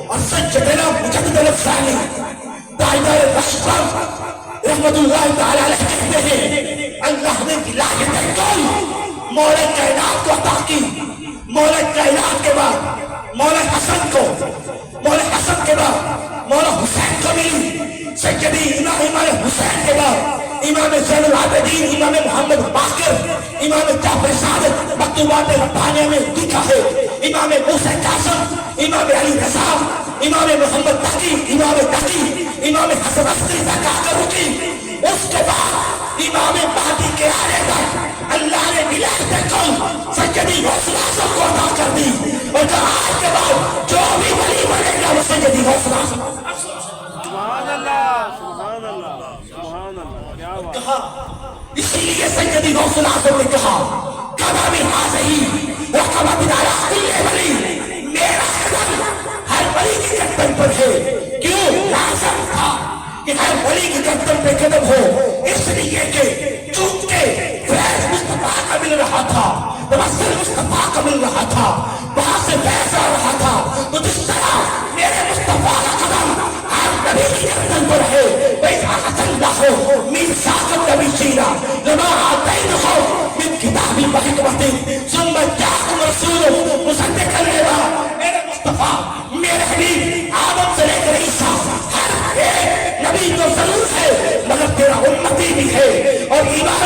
اور سیدنا مجدد الافسانی تاجدار رشتر رحمت اللہ تعالی علیہ کہتے ہیں اللہ نے ولایت کامل مولا کائنات کو عطا کی، مولا کائنات کے بعد مولا حسن کو، مولا حسن کے بعد مولا حسین کو ملی، سیدی امام حسین کے بعد امام زین العابدین، امام محمد باقر، امام جعفر صادق مکتوبات ربانیہ میں لکھا ہے، امام موسیٰ کاظم، امام علی رضا، امام محمد تقی، امام تقی، امام حسن عسکری تک رکی۔ اس کے بعد امام مہدی کے آنے پر اللہ نے ولایت کل سیدی غوث الاعظم کو عطا کر دی، اور کہا آج کے بعد جو بھی ولی بنے گا وہ سیدی غوث الاعظم۔ سبحان اللہ سبحان اللہ سبحان اللہ کیا بات کہا اسی لیے سیدی غوث الاعظم نے کہا کبا بھی حاضری وقبا بدارا کل ولی، میرا قدم ہر ولی کی گردن پر ہے۔ کیوں؟ لازم تھا کہ ہر ولی کی گردن پہ قدم ہو، اس لیے کہ چونکہ فیض مصطفیٰ کا مل رہا تھا، توسل مصطفیٰ کا مل رہا تھا، وہاں سے فیض آ رہا تھا، تو جس طرح میرے مصطفیٰ کا قدم ہر نبی کی گردن پر ہے، وَإِذْ اللَّهُ مِنْ سَاقَ النَّبِيِّ جِيلًا لَمَا آتَيْنَهُ مِنْ كِتَابٍ وَحِكْمَةٍ ثُمَّ جَاءَكُمْ رَسُولٌ مُصَدِّقًا لِمَا، میرے مصطفیٰ میرے حبیب آدم سے لے کر عیسیٰ ہر ایک نبی تو ضرور ہے مگر تیرا امتی بھی ہے۔ اور امام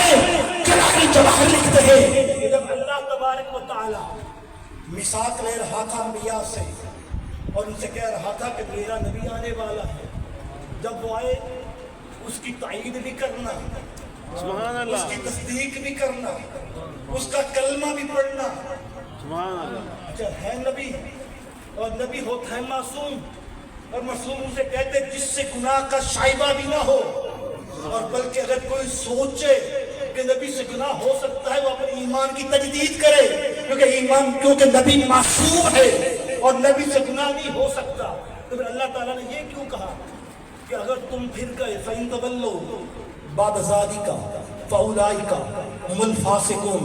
کلامی جواہر لکھتے ہیں جب اللہ تبارک و تعالی میثاق لے رہا تھا انبیاء سے اور ان سے کہہ رہا تھا کہ میرا نبی آنے والا ہے، جب وہ آئے اس کی تائید بھی کرنا، سبحان اس اللہ کی تصدیق بھی کرنا، اس کا کلمہ بھی پڑھنا۔ سبحان اللہ اچھا ہے نبی، اور نبی ہوتا ہے معصوم، اور معصوم اسے کہتے جس سے گناہ کا شائبہ بھی نہ ہو، اور بلکہ اگر کوئی سوچے کہ نبی سے گناہ ہو سکتا ہے وہ اپنے ایمان کی تجدید کرے، کیونکہ نبی معصوم ہے اور نبی سے گناہ نہیں ہو سکتا۔ تو پھر اللہ تعالیٰ نے یہ کیوں کہا کہ اگر تم پھر گئے فَإِن تَوَلَّوْا بَعْدَ ذَلِكَ فَأُولَئِكَ هُمُ الْفَاسِقُونَ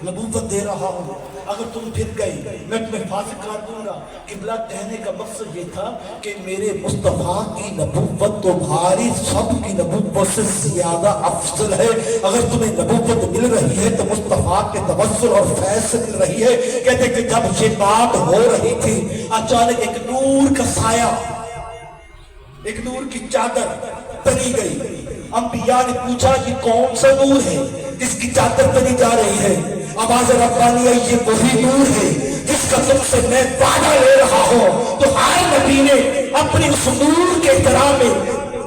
نبوت دے رہا ہوں اگر تم پھر گئے میں تمہیں فاسق کر دوں گا۔ قبلہ کہنے کا مقصد یہ تھا کہ میرے مصطفیٰ کی نبوت تمہاری سب کی نبوت سے زیادہ افضل ہے۔ اگر تمہیں نبوت مل رہی ہے تو مصطفیٰ کے توسل اور فیض سے مل رہی ہے۔ کہتے کہ جب یہ بات ہو رہی تھی اچانک ایک نور کا سایہ، ایک نور کی چادر تنی گئی۔ انبیاء نے پوچھا یہ کون سا نور ہے جس کی چادر تنی جا رہی ہے؟ آواز ربانی ہے یہ وہی نور ہے جس کا تم سے میں وعدہ لے رہا ہوں۔ تو ہر نبی نے اپنی اس نور کے احترام میں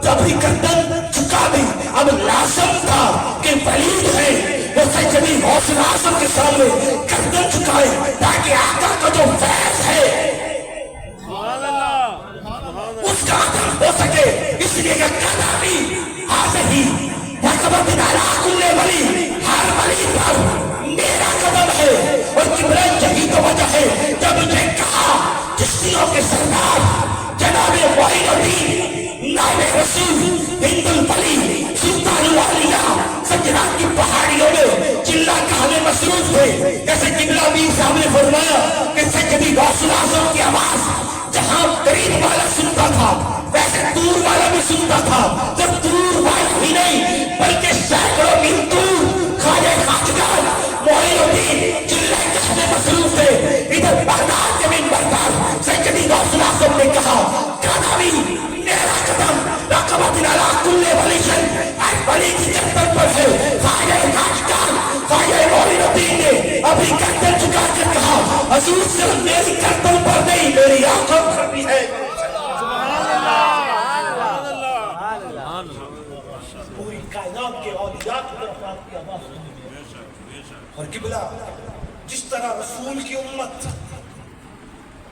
جبری گردن جھکا دی۔ اب لازم تھا کہ ولید ہے وہ سیدی غوث اعظم کے سامنے گردن جھکائے تاکہ آقا کا جو فیض ہے اس کا عطا ہو سکے۔ اس لیے کہ قدمی آزہی وقبت علی کل ولی، ہر ولی پر میرا قدم ہے۔ اور قبلہ یہی تو وجہ ہے جب مجھے کہا چشتیوں کے سردار جناب معین الدین نائب رسول ہند الولی سلطان الاولیاء سجرات کی پہاڑیوں میں چلا کہنے مصروف تھے۔ جیسے قبلہ بھی صاحب نے فرمایا کہ سیدی غوث اعظم کی آواز جہاں قریب والا سنتا تھا ویسے دور والا بھی سنتا تھا۔ جب دور والا ہی نہیں بلکہ سینکڑوں میل دور خواجہ خاجگان معین الدین چلے کہنے مصروف تھے۔ ادھر بغداد کے منبر پر سیدی غوث اعظم نے کہا قدمی میرا قدم رقبت علی کل ولی، ہر ولی کی چتر پر ہے۔ خواجہ خاجگان خواجہ معین الدین نے اپنی گردن جھکا کر کہا حضور صرف میری گردن پر نہیں میری آنکھوں پر بھی ہے۔ پوری کائنات کے اولیاء کی طرف آپ کی آواز سنی۔ اور قبلہ جس طرح رسول کی امت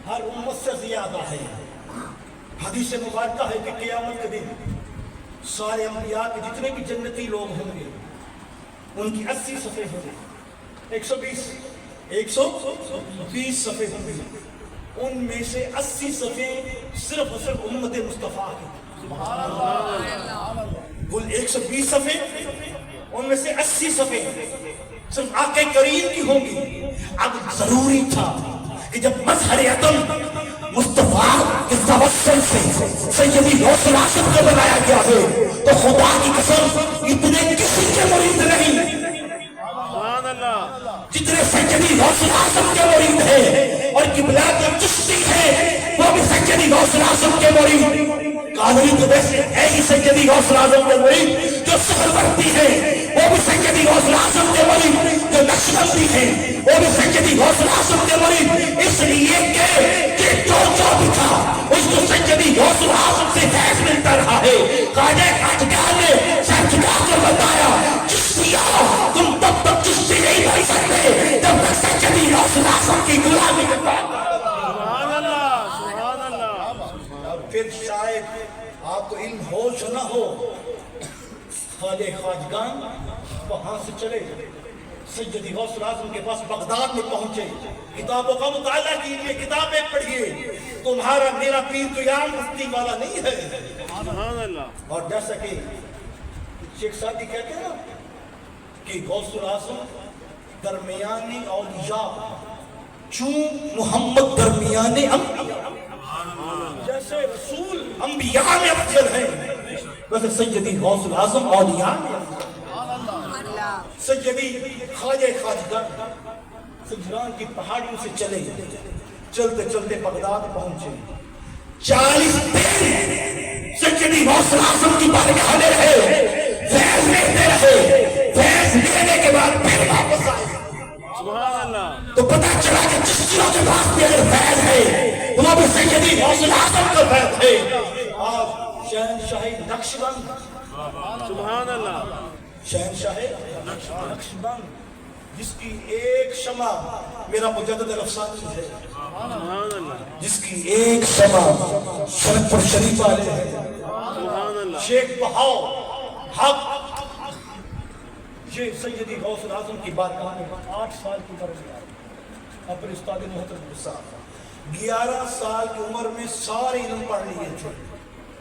ہر امت سے زیادہ ہے، حدیث مبارکہ ہے کہ قیامت کے دن سارے انبیاء کے جتنے بھی جنتی لوگ ہوں گے ان کی 80 صفحے ہوں گے، 120 صفحے ہوں گے، ان میں سے 80 صفحے صرف اور صرف امت مصطفیٰ کی۔ کل 120 صفحے ان میں سے 80 صفحے صرف آقا کریم کی ہوں گی۔ اب ضروری تھا کہ جب مظہر عدم مصطفیٰ کے توسل سے سیدی غوث اعظم کو بنایا گیا ہے تو خدا کی قسم اتنے کسی کے مرید نہیں جتنے سیدی غوث اعظم کے مرید ہیں۔ اور قبلہ جو چشتی ہے وہ بھی سیدی غوث اعظم کے مرید، قادری تو ویسے ہے ہی سیدی غوث اعظم کے مرید، جو سہروردی ہے وہ بھی سیدی غوث اعظم کے مرید، جو نقشبندی ہے وہ بھی سیدی غوث اعظم کے مرید۔ اس لیے کہ جو بھی تھا اس کو سیدی غوث اعظم سے فیض ملتا رہا ہے۔ خواجہ خاجگان نے سر جھکا کر بتایا چشتیاں تم تب تک چشتی نہیں بن سکتے جب تک سیدی غوث اعظم کی غلامی کرتا۔ پھر شاید آپ کو علم ہو یا نہ ہو، خواجہ خاجگان وہاں سے چلے سیدی غوث اعظم کے پاس بغداد میں پہنچے، کتابوں کا مطالعہ کیجیے، کتابیں پڑھیے، تمہارا میرا پیر تو یام مفتی والا نہیں ہے۔ اور جیسا کہ شیخ سعدی کہتے ہیں نا کہ غوث اعظم درمیانی اولیاء چون محمد درمیانی انبیاء، جیسے رسول انبیاء میں افضل ہیں ویسے سیدی غوث اعظم اولیاء میں افضل۔ سیدی خواجہ خاجگان سجران کی پہاڑیوں سے چلے، چلتے چلتے بغداد پہنچے۔ 40 دن سیدی غوث اعظم کی بارگاہ میں رہے، فیض لیتے رہے، فیض لینے کے بعد پھر واپس آئے۔ تو پتہ چلا کہ چشتیوں کے پاس بھی اگر فیض ہے وہ بھی سیدی غوث اعظم کا فیض ہے۔ آپ شہنشاہ نقشبند، سبحان اللہ، شہنشاہ نقشبند جس کی ایک شمع میرا مجدد الافسانی ہے، سبحان اللہ، جس کی ایک شمع شرف پر شریف والے ہیں، سبحان اللہ، شیخ بہاؤ حق، یہ سیدی غوث اعظم کی بارگاہ میں 8 سال کی عمر میں آئے۔ اپنے استاد محترم صاحب 11 سال کی عمر میں سارے علم پڑھ لیے تھے،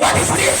What is this?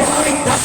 5 10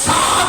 7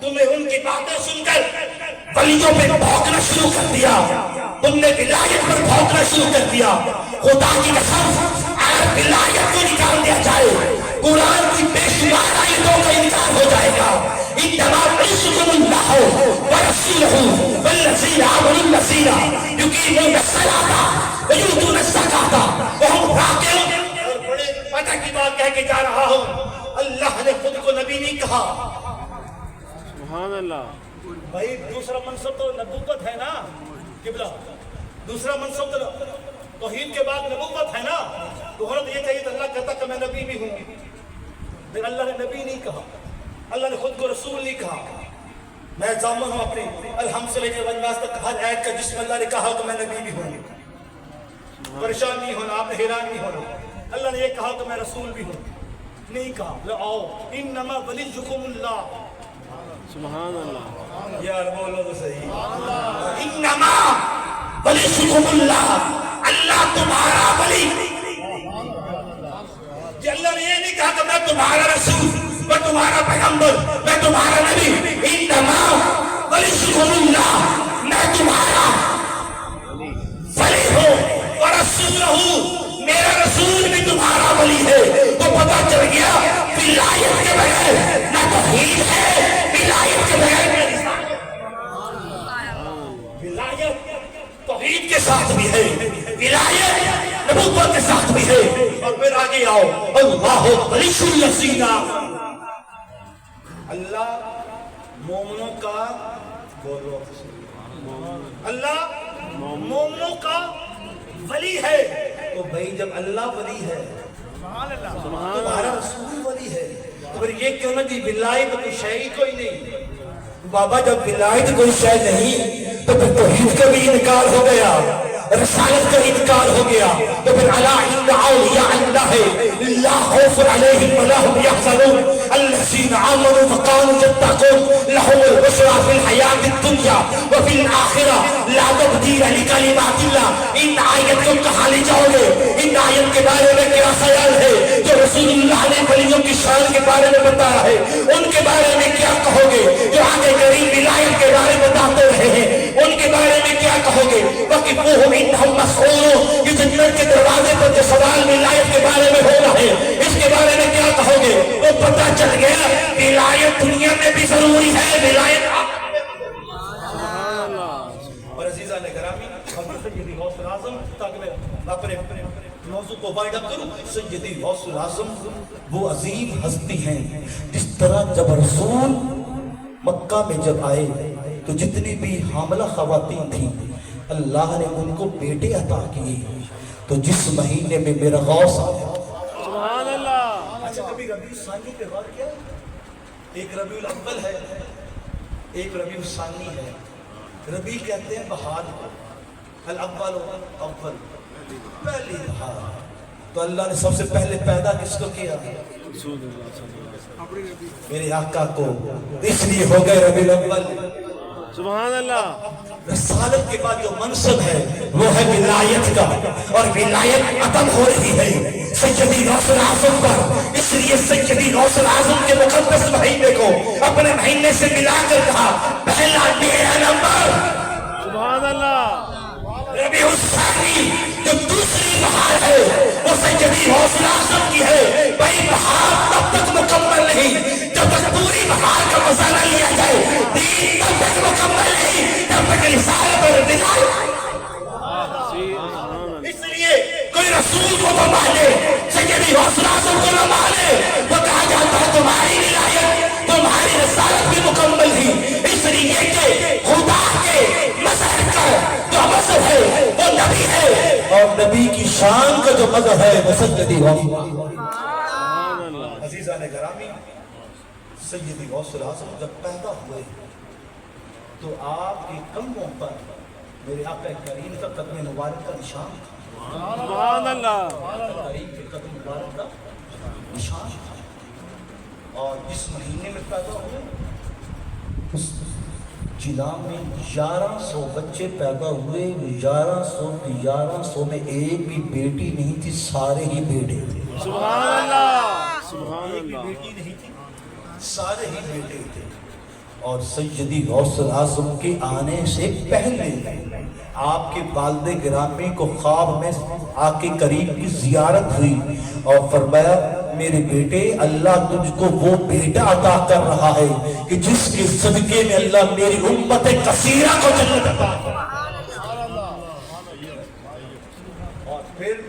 تم نے ان کی باتیں سن کر ولیوں پہ بھونکنا شروع کر دیا، تم نے ولایت پر بھونکنا شروع کر دیا۔ خدا کی قسم اگر ولایت کو نکال دیا جائے قرآن کی بے شمار آیتوں کا انکار ہو جائے گا۔ انما وليكم الله ورسوله والذين آمنوا الذين يقيمون الصلاة ويؤتون الزكاة وهم راكعون۔ اور بڑے پتہ کی بات کہہ کے جا رہا ہوں، اللہ نے خود کو نبی نہیں کہا۔ سبحان اللہ۔ بھائی دوسرا منصب تو نبوت ہے نا قبلہ، دوسرا منصب تو توحید کے بعد نبوت ہے نا، تو ہونا تو یہ چاہیے تو اللہ کہتا کہ میں نبی بھی ہوں، لیکن اللہ نے نبی نہیں کہا، اللہ نے خود کو رسول نہیں کہا۔ میں ضامن ہوں اپنی الحمد سے لے کے والناس تک ہر ایت کا جس میں اللہ نے کہا کہ میں نبی بھی ہوں۔ پریشان نہیں ہونا، آپ نے حیران نہیں ہونا، اللہ نے یہ کہا کہ میں رسول بھی ہوں نہیں کہا۔ آؤ انما ولیکم اللہ، سبحان اللہ۔ یار بولو تو صحیح، انما ولیکم اللہ، اللہ تمہارا ولی۔ کہ اللہ نے یہ نہیں کہا کہ میں تمہارا رسول، میں تمہارا پیغمبر، میں تمہارا نبی۔ انما ولیکم اللہ، میں تمہارا ولی ہوں اور رسول ہوں، میرا رسول بھی تمہارا ولی ہے۔ تو پتہ چل گیا ولایت کے بغیر نہ توحید ہے، ولایت کے بغیر ولایت توحید کے ساتھ بھی ہے، ولایت نبوت کے ساتھ بھی ہے۔ اور پھر آگے آؤ، اللہ ولی الذین، اللہ مومنوں کا، بولو اللہ مومنوں کا ولی ہے۔ تو بھائی جب اللہ ولی ہے تمہارا رسول ولی ہے، تو پھر یہ کیوں نہ کہ ولایت کوئی شے ہی کوئی نہیں؟ بابا جب ولایت کوئی شے نہیں تو پھر توحید کا بھی انکار ہو گیا، رسالت کا انکار ہو گیا۔ تو پھر الا ان اولیاء اللہ لا خوف علیہم ولا هم يحزنون الذین آمنوا وكانوا يتقون لهم البشرى في الحیاۃ الدنیا وفي الآخرہ لا تبدیل لکلمات اللہ۔ ان آیت کو کہاں لے جاؤ گے؟ ان آیت کے بارے میں کیا خیال ہے جو رسول اللہ نے ولیوں کی شان کے بارے میں بتایا ہے؟ ان کے بارے میں کیا کہو گے جو آگے کریم ولایت کے بارے میں بتاتے رہے ہیں؟ ان کے بارے میں کیا کہو گے؟ وَقِفُوهُمْ إِنَّهُمْ مَسْئُولُونَ، یہ جنت کے دروازے پر جو سوال ولایت کے بارے میں ہو رہا ہے، اس کے بارے میں کیا کہو گے؟ وہ پتہ چل گیا ولایت دنیا میں بھی ضروری ہے، ولایت اور عزیزان گرامی، سیدی غوث الاعظم، تاکہ میں اپنے موضوع کو وائڈ اپ کروں، سیدی غوث الاعظم وہ عظیم ہستی ہیں جس طرح جب رسول مکہ میں جب آئے تو جتنی بھی حاملہ خواتین تھیں اللہ نے ان کو بیٹے عطا کیے۔ تو جس مہینے میں میرا غوث آیا، سبحان اللہ۔ اچھا کبھی ربیع ثانی کے بعد کیا؟ ایک ربیع الاول ہے، ایک ربیع الثانی ہے۔ ربیع کہتے ہیں بہار کو، الاول اول پہلی بہار۔ تو اللہ نے سب سے پہلے پیدا کس کو کیا؟ میرے آقا کو، اس لیے ہو گئے ربیع الاول۔ سبحان اللہ۔ رسالت کے بعد جو منصب ہے وہ ہے ولایت کا، اور ولایت ختم ہو رہی ہے سیدی غوث الاعظم پر۔ اس لیے سیدی غوث الاعظم کے مقدس مہینے کو اپنے مہینے سے ملا کر کہا پہلا 13 نمبر سبحان اللہ۔ ربیع الثانی جو دوسری بہار ہے وہ سیدی غوث الاعظم کی ہے۔ بھائی بہار تب تک مکمل نہیں جب تک پوری بہار کا مزہ نہ لیا جائے، دین تب تک مکمل نہیں جب تک رسالت اور ولایت۔ اس لیے کوئی رسول کو نہ مانے، سیدی غوث الاعظم کو نہ مانے، وہ کہا جاتا ہے تمہاری ولایت تمہاری رسالت بھی مکمل ہی، اس لیے کہ خدا کے مظہر کا جو مذہب ہے وہ نبی ہے، اور نبی کی شان کا جو مذہب ہے وہ سیدی غوث الاعظم۔ عزیزان گرامی، سیدی غوث الاعظم جب پیدا ہوئے تو آپ کے کندھوں پر میرے آقا کریم کا قدم مبارک کا نشان تھا۔ سبحان اللہ۔ کریم کے قدم مبارک کا نشان تھا۔ اور جس مہینے میں پیدا ہوئے اس ضلع میں 1100 بچے پیدا ہوئے۔ 1100 میں ایک بھی بیٹی نہیں تھی، سارے ہی بیٹے تھے۔ سبحان اللہ۔ سبحان ایک بھی اللہ۔ بیٹی نہیں تھی، سارے ہی بیٹے تھے۔ اور سیدی غوث اعظم کے آنے سے پہلے آپ کے والد گرامی کو خواب میں آ کے قریب کی زیارت ہوئی اور فرمایا میرے بیٹے اللہ تجھ کو وہ بیٹا عطا کر رہا ہے کہ جس کے صدقے میں اللہ میری امت کثیرہ کو جنت عطا کرے۔ اور پھر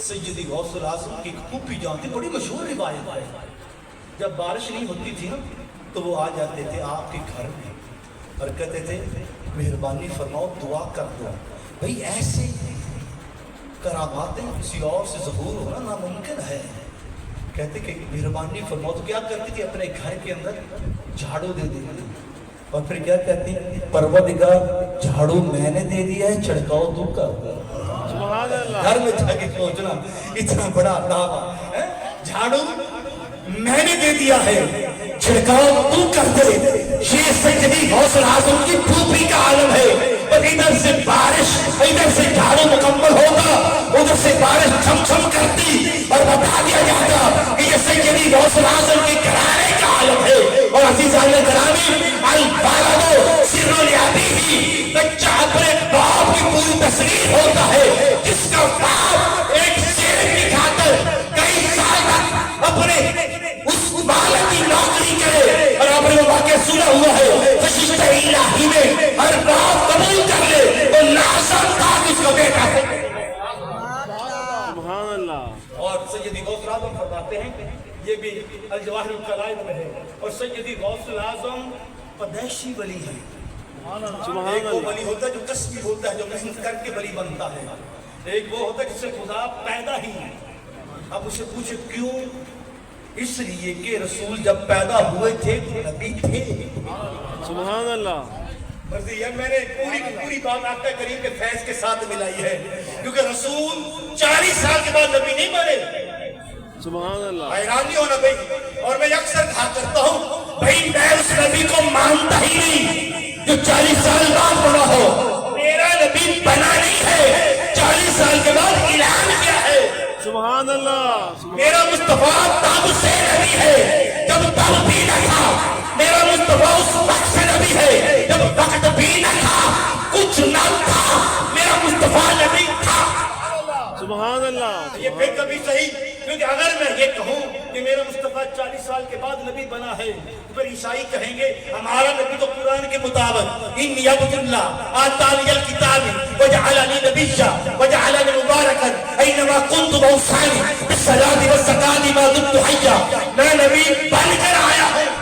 سیدی غوث اعظم کی پھوپھی جان تھی، بڑی مشہور روایت ہے، جب بارش نہیں ہوتی تھی نا تو وہ آ جاتے تھے آپ کے گھر میں اور کہتے تھے مہربانی فرماؤ دعا کر دو۔ بھئی ایسے کراماتیں کسی اور سے ظہور ہونا ناممکن ہے۔ کہتے کہ مہربانی فرماؤ، تو کیا کرتی تھی اپنے گھر کے اندر جھاڑو دے دیتی اور پھر کیا کہتی پروردگار جھاڑو میں نے دے دیا ہے چھڑکاؤ تو کر۔ سبحان اللہ۔ گھر میں جا کے سوچنا اتنا بڑا دعویٰ ہے، جھاڑو میں نے دے دیا ہے چھڑکاؤ تو کر دے۔ یہ سیدی غوث اعظم کی پھوپھی کا عالم ہے، اور ادھر سے بارش، ادھر سے جھاڑو مکمل ہوگا، ادھر سے بارش چھم چھم کرتی اور بتا دیا جاتا کہ یہ سیدی غوث اعظم کے گھرانے کا عالم ہے۔ اور عزیزان گرامی، البلد سر لابیہ، بچہ اپنے باپ کی پوری تصویر ہوتا ہے، جس کا باپ ایک شیر کی خاطر کئی سال تک اپنے اس بالغ کی نوکری کرے۔ اور آپ نے وہ واقعہ سنا ہوا ہے خشیت الہی میں ہر باپ قبول کر لے تو لازم تھا کہ اس کا بیٹا ہے۔ سبحان اللہ۔ اور سیدی غوث اعظم فرماتے ہیں یہ بھی الجواہر القلائد میں ہے، اور سیدی غوث اعظم پدیشی ولی ہے۔ سبحان ایک وہ اللہ۔ ولی ہوتا ہے جو کسبی ہوتا ہے، جو محنت کر کے ولی بنتا ہے، ایک وہ ہوتا ہے جس سے خدا پیدا ہی ہے۔ اب اسے پوچھے کیوں؟ اس لیے کہ رسول جب پیدا ہوئے تھے تو نبی تھے۔ سبحان اللہ۔ مرضی ہے، میں نے پوری بات آقا کریم کے فیض کے ساتھ ملائی ہے، کیونکہ رسول 40 سال کے بعد نبی نہیں بنے۔ سبحان اللہ۔ حیران نہیں ہونا بھائی، اور میں اکثر کہا کرتا ہوں بھائی میں اس نبی کو مانتا ہی نہیں جو 40 سال بعد بنا ہو۔ میرا نبی بنا نہیں ہے، 40 سال کے بعد اعلان کیا ہے۔ سبحان اللہ۔ میرا مصطفیٰ تب سے نبی ہے جب تب بھی نہ تھا، میرا مصطفیٰ اس وقت سے نبی ہے جب وقت بھی نہ تھا، کچھ نہ تھا، میرا مصطفیٰ نبی تھا۔ سبحان اللہ۔ یہ پھر کبھی صحیح، کیونکہ اگر میں یہ کہوں کہ میرا مصطفیٰ 40 سال کے بعد نبی بنا ہے تو پھر عیسائی کہیں گے ہمارا نبی تو قرآن کے مطابق انی عبد اللہ آتانی الکتاب وجعلنی نبیا وجعلنی مبارکا اینما کنت واوصانی بالصلاۃ والزکاۃ ما دمت حیا، میں نبی بن کر آیا ہوں۔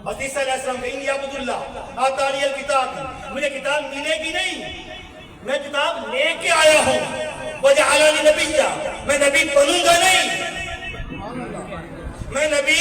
حدیث علیہ السلام انی عبد اللہ آتانی الکتاب، مجھے کتاب ملے گی نہیں، میں کتاب لے کے آیا ہوں۔ وجعلنی نبیا، میں نبی بنوں گا نہیں، میں نبی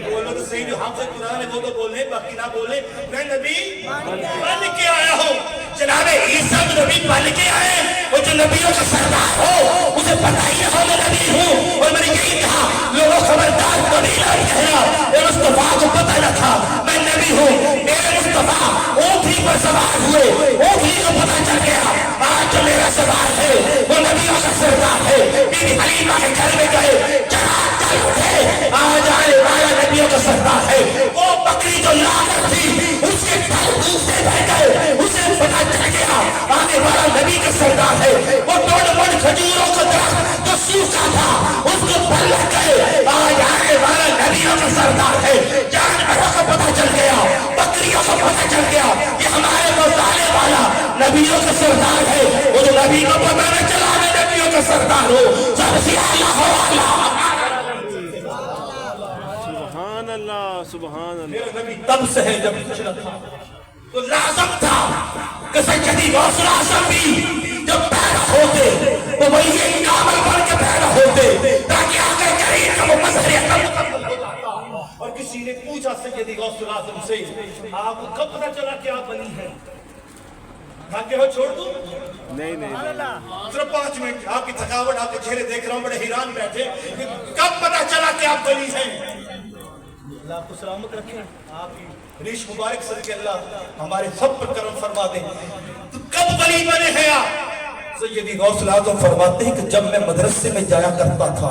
بولو تو صحیح، جو ہم سے قرآن ہے وہ تو بولیں باقی نہ بولیں، میں نبی بن کے آیا ہوں۔ جناب عیسیٰ نبی بن کے آئے، وہ جو نبیوں کا سردار ہو اسے پتہ ہی ہو میں نبی ہوں۔ اور میں نے یہی کہا لوگوں خبردار کبھی نہ کہنا میرے مصطفیٰ کو پتہ نہ تھا میں نبی ہوں۔ میرے مصطفیٰ اونٹنی پر سوار ہوئے، اونٹنی کو پتہ چل گیا آج جو میرا سوار ہے وہ نبیوں کا سردار ہے۔ بی بی حلیمہ کے گھر میں گئے، چراغ جل اٹھے، آج آنے والا نبیوں کا سردار ہے۔ وہ بکری جو لاغر تھی اس کے پھل دوسرے بہ گئے، اسے پتہ چل گیا آنے والا نبی کا سردار ہے۔ وہ ٹوڑ مڑ کھجوروں کا درخت جو سوکھا تھا اس کو پھل لگ گئے، آج آنے والا نبیوں کا سردار ہے۔ جانوروں کو پتہ چل گیا، بکریوں کو پتہ چل گیا کہ ہمارے بتانے والا نبیوں کا سردار ہے۔ وہ جو نبی کو پتہ نہ چلا میں نبیوں کا سردار ہوں، سب سے اعلیٰ ہو اللہ۔ سبحان اللہ۔ سبحان اللہ۔ میرا نبی تب سے ہے جب کچھ نہ تھا، تو لازم تھا کہ سیدی غوث اعظم بھی جب پیدا ہوتے تو وہی ایک کامل بن کے پیدا ہوتے تاکہ آقا کریم کا وہ مظہر اکرم ہو جاتا۔ اور کسی نے پوچھا سیدی غوث اعظم سے آپ کو کب پتہ چلا کہ آپ بنی ہیں؟ بھاگے ہو چھوڑ دوں؟ نہیں نہیں۔ صرف 5 منٹ، آپ کی تھکاوٹ آپ کے چہرے دیکھ رہا ہوں بڑے حیران بیٹھے، کب پتہ چلا کہ آپ بنی ہیں؟ اللہ آپ کو سلامت رکھیں، آپ کی ریش مبارک صدقے اللہ ہمارے سب پر کرم فرما دیں۔ تو کب ولی بنے ہیں آپ؟ سیدی غوث اعظم فرماتے ہیں کہ جب میں مدرسے میں جایا کرتا تھا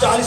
40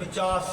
50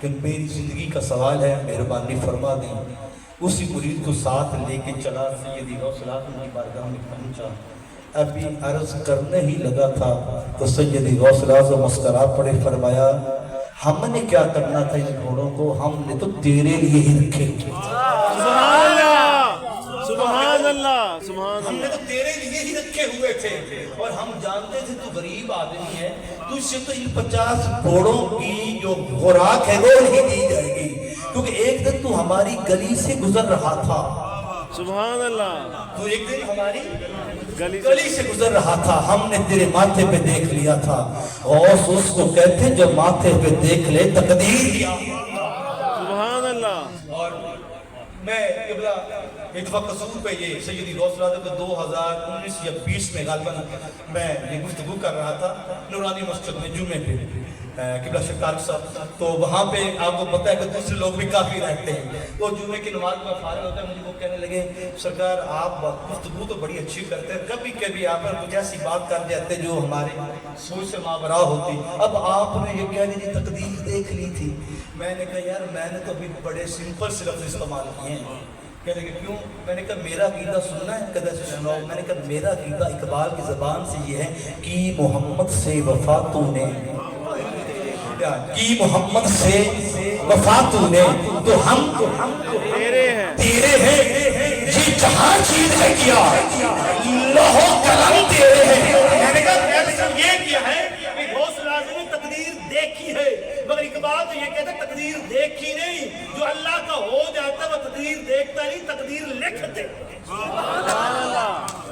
کہ میری زندگی کا سوال ہے، مہربانی فرما دیں۔ اسی مرید کو ساتھ لے کے چلا، سیدی غوث العظم کی بارگاہ میں پہنچا۔ ابھی عرض کرنے ہی لگا تھا تو سیدی غوث العظم مسکرا پڑے، فرمایا ہم نے کیا کرنا تھا ان گھوڑوں کو، ہم نے تو تیرے لیے ہی رکھے تھے۔ سبحان اللہ، سبحان اللہ، سبحان ہم نے اللہ۔ تو تیرے لیے ہی رکھے ہوئے تھے، اور ہم جانتے تھے تو غریب آدمی ہے، تو اس سے تو ان 50 گھوڑوں کی جو خوراک ہے وہ نہیں دی جائے گی، کیونکہ ایک دن تو ہماری گلی سے گزر رہا تھا، سبحان اللہ، تو ایک دن ہماری گلی گلی سے گزر رہا تھا، ہم نے تیرے ماتھے پہ دیکھ لیا تھا۔ غوث اس کو کہتے جو ماتھے پہ دیکھ لے تقدیر کیا۔ سبحان اللہ۔ اور میں قبلہ اتفاق قصور پہ یہ سیدی غوث العظم کو 2019 یا 20 میں غالباً میں یہ گفتگو کر رہا تھا نورانی مسجد میں جمعے پہ، قبلہ شکار صاحب، تو وہاں پہ آپ کو پتہ ہے کہ دوسرے لوگ بھی کافی رہتے ہیں، تو جمعے کی نماز میں فارغ ہوتا ہے، مجھے وہ کہنے لگے سرکار آپ گفتگو تو بڑی اچھی کرتے ہیں، کبھی کبھی آپ پر کچھ ایسی بات کر جاتے جو ہمارے سوچ سے مابرا ہوتی، اب آپ نے یہ کہہ لیجیے تقدیر دیکھ لی تھی۔ میں نے کہا یار میں نے تو ابھی بڑے سمپل سے لفظ استعمال کیے ہیں۔ کہنے لگے کیوں؟ میں نے کہا میرا عقیدہ سننا ہے، کدھر سے سناؤ؟ میں نے کہا میرا عقیدہ اقبال کی زبان سے یہ ہے کہ محمد سے وفا تو نے، کی محمد سے وفا تو نے، تو ہم تیرے ہیں، تیرے ہیں، یہ جہاں چیز ہے کیا لوہو قلم تیرے ہیں۔ میں نے کہا یہ کیا ہے کہ غوث العظم نے تقدیر دیکھی ہے، مگر اقبال تو یہ کہتا ہے تقدیر دیکھی نہیں، جو اللہ کا ہو جاتا ہے وہ تقدیر دیکھتا نہیں، تقدیر لکھتے۔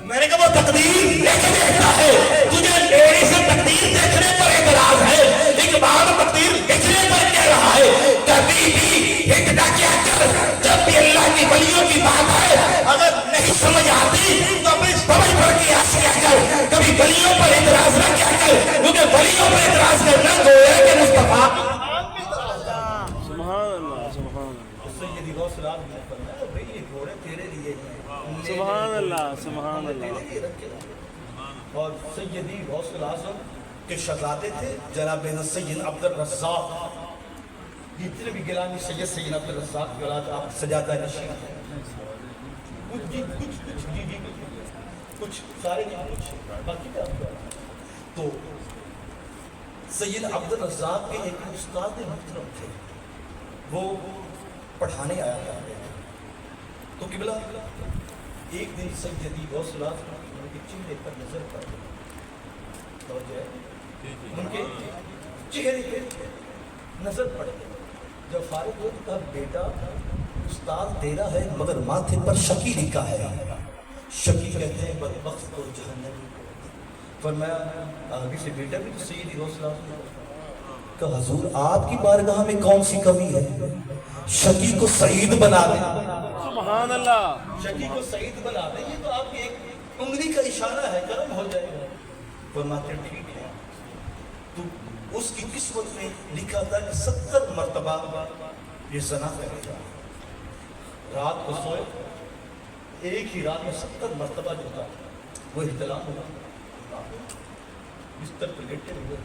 میں نے کہا وہ تقدیر لکھ دیتا ہے، تجھے میری سے تقدیر دیکھنے پر اعتراض ہے، اقبال تقدیر لکھنے پر کہہ رہا ہے۔ کبھی بھی اتنا کیا کر، جب بھی اللہ کی ولیوں کی بات ہے اگر نہیں سمجھ آتی تو اپنی سمجھ پر قیاس کیا کر، کبھی ولیوں پر اعتراض نہ کیا کر، کیونکہ ولیوں پر اعتراض کرنا گویا کہ مصطفیٰ سبحان اللہ، سبحان اللہ، سیدی غوث العظم نے فرمایا بھئی یہ گھوڑے تیرے لیے ہیں، سبحان اللہ، سبحان اللہ۔ اور سیدی غوث العظم کے شہزادے تھے جناب سید عبد الرزاق، جتنے بھی گیلانی سید عبد الرزاق کی اولاد آپ سجادہ نشین ہیں، کچھ سارے نہیں، کچھ باقی کا تو سید عبد الرزاق کے ایک استاد محترم تھے، وہ پڑھانے آیا کرتے تھے، تو قبلہ ایک دن سیدی غوث العظم ان کے چہرے پر نظر پڑ گئی، توجہ ہے، ان کے چہرے پہ نظر پڑ گئی، جب فارغ ہوئے تو کہا بیٹا استاد تیرا ہے مگر ماتھے پر شکی لکھا ہے، شکی کہتے ہیں بدبخت کو جہنمی کو، فرمایا آگے سے بیٹا بھی تو سیدی غوث العظم نے کہا حضور آپ کی بارگاہ میں کون سی کمی ہے، شکی کو سعید بنا دیں، سبحان اللہ، شکی کو سعید بنا دیں، یہ تو آپ کی ایک انگلی کا اشارہ ہے، کرم ہو جائے گا۔ فرماتے ٹھیک ہے، تو اس کی قسمت میں لکھا تھا کہ 70 مرتبہ یہ زنا کرے گا، رات کو سوئے ایک ہی رات میں 70 مرتبہ جو تھا وہ احتلام ہوگا، بستر پر لیٹے ہوئے،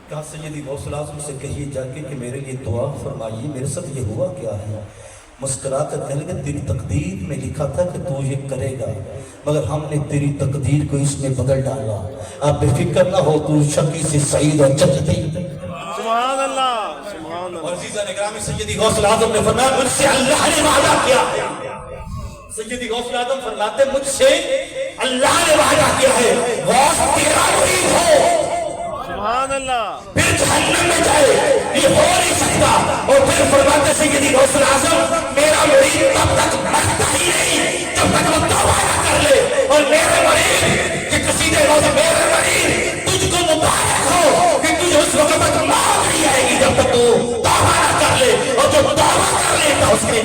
کہا سیدی غوث العظم سے کہیے جا کے کہ میرے لیے دعا فرمائیے، میرے ساتھ یہ ہوا کیا ہے، مسکرا کر کہنے لگے تیری تقدیر میں لکھا تھا کہ تو یہ کرے گا، مگر ہم نے تیری تقدیر کو اس میں بدل ڈالا، آپ بے فکر نہ ہو، تو شکی سے سعید اور جنتی۔ سبحان اللہ، سبحان اور اللہ، عزیزان اکرامی سیدی غوث العظم نے فرمایا مجھ سے اللہ نے وعدہ کیا ہے، سیدی غوث العظم فرماتے مجھ سے اللہ نے وعدہ کیا ہے غوث تیرا مرید ہو سبحان اللہ، پھر جہنم میں جائے، یہ ہو نہیں سکتا، اور پھر فرماتے سیدی غوث العظم میرا مرید تب تک مرتا ہی نہیں جب تک وہ توبہ نہ کر لے، اور میرے مرید کہ قصیدے غوث میرے مرید تجھ کو مبارک ہو کہ تجھے اس وقت تک موت نہیں آئے گی جب تک تو توبہ نہ کر لے، اور جو توبہ کر لے گا اس کے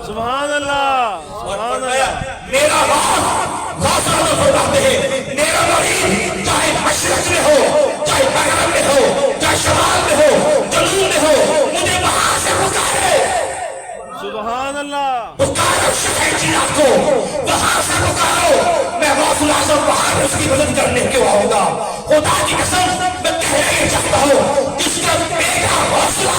سبحان اللہ، اور سبحان فرمایا اللہ، میرا غوث العظم فرماتے ہیں میرا مرید چاہے مشرق میں ہو، چاہے مغرب میں ہو، چاہے شمال میں ہو، جنوب میں ہو، مجھے وہاں سے پکارے، سبحان اللہ، پکارو شفیع چراغ کو، وہاں سے پکارو، میں غوث العظم وہاں اس کی مدد کرنے کیوں آؤں گا، خدا کی قسم میں کہنا یہ چاہتا ہوں جس کا بیٹا غوث العظم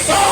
100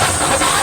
10,000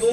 2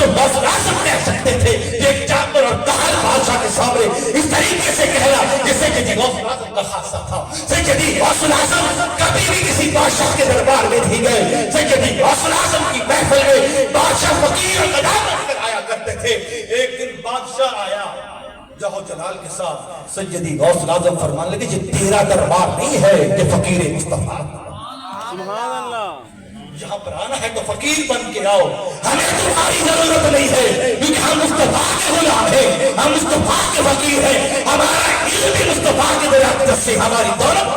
تو غوث اعظم کہہ سکتے تھے کہ ایک چاکر اور کاہل بادشاہ کے سامنے اس طریقے سے کہنا جیسے کہ جی غوث اعظم کا خاصہ تھا. سیدی غوث اعظم کبھی بھی کسی بادشاہ کے دربار میں نہیں گئے. سیدی غوث اعظم کی محفل میں بادشاہ فقیر اور قدامت کر آیا کرتے تھے. ایک دن بادشاہ آیا جہو جلال کے ساتھ. سیدی غوث اعظم فرمانے لگے یہ تیرا دربار نہیں ہے کہ فقیر مصطفیٰ. سبحان اللہ. یہاں پر آنا ہے تو فقیر بن کے آؤ. ہمیں تمہاری ضرورت نہیں ہے کیونکہ ہم مصطفیٰ کے غلام ہیں, ہم مصطفیٰ کے فقیر ہیں. ہمارا علم بھی مصطفیٰ کے درجات سے, ہماری دولت.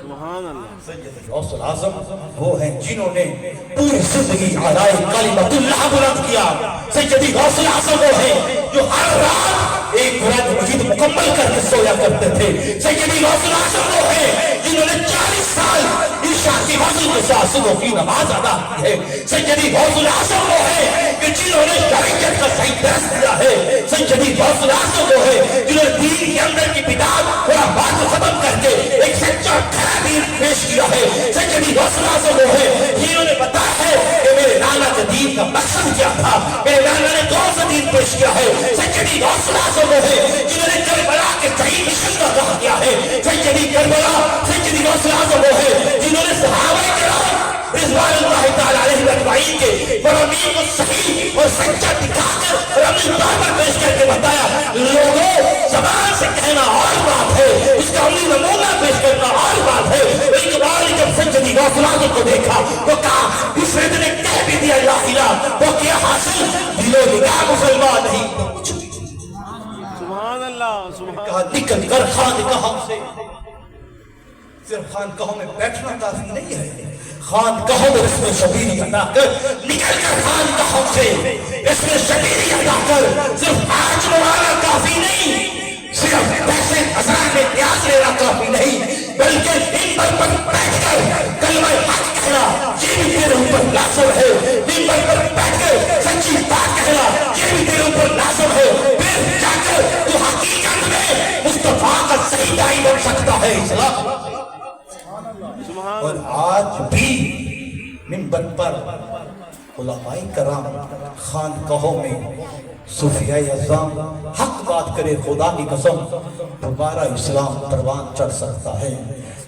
سبحان اللہ. سید غوث اعظم وہ ہیں جنہوں نے پوری زندگی اعلائے کلمت اللہ بلند کیا. سید غوث اعظم وہ ہیں جو ہر رات ایک قرآن مجید مکمل کر کے سویا کرتے تھے. سید غوث اعظم وہ ہیں جنہوں نے 40 سال عشاء کی غسل کے ساتھ صبح کی نماز ادا کی ہے. سید غوث اعظم وہ ہیں کہ جنہوں نے شریعت کا صحیح درس دیا ہے. سید غوث اعظم وہ ہیں جنہوں نے دین کے اندر کی بدعات اور بات کو ختم کر کے ایک سچا کھڑا دین پیش کیا ہے. سید غوث اعظم وہ ہیں جنہوں نے بتایا ہے کہ میرے نانا کے دین کا مقصد کیا تھا, میرے نانا نے کون سا دین پیش کیا ہے. سید غوث اعظم وہ ہیں جنہوں نے کربلا کے صحیح مشن کا کہا کیا ہے. سید کربلا سید غوث اعظم وہ ہیں جنہوں نے صحابہ کرام رضوان اللہ تعالی علیہ اجمعین کے فرامین کو صحیح اور سچا دکھا کر اور اپنی طور پیش کر کے بتایا. لوگوں زبان سے کہنا اور بات ہے, اس کا عملی نمونہ پیش کرنا اور بات ہے. اقبال نے جب سید غوث اعظم کو دیکھا تو کہا اس نے کہہ بھی دیا لا الہ تو کیا حاصل, دل و نگاہ مسلمان نہیں تو کچھ بھی. سبحان اللہ. سبحان کہا نکل کر خانقاہوں سے. صرف خانقاہوں میں بیٹھنا کافی نہیں ہے, خانقاہوں میں اس میں شبیری ادا کر. نکل کر خانقاہوں سے اس میں شبیری ادا کر. صرف آج موانا کافی نہیں, صرف پیسے ہزار میں پیاس لینا کافی نہیں, بلکہ منبر پر بیٹھ کر کلمہ حق کہنا یہ بھی تیرے اوپر لازم ہے. منبر پر بیٹھ کر سچی بات کہنا یہ بھی تیرے اوپر لازم ہے. پھر جا کر تو حقیقت میں مصطفیٰ کا صحیح داعی بن سکتا ہے. اسلام اور آج بھی منبر پر علماء کرام خانقاہوں میں صوفیاء اعظام حق بات کرے خدا کی قسم دوبارہ اسلام پروان چڑھ سکتا ہے.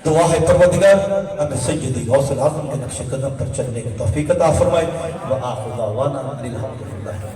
دعا ہے پروردگار ہمیں سید غوث اعظم کے نقش قدم پر چلنے کی توفیق عطا فرمائے. وآخر دعوانا الحمدللہ.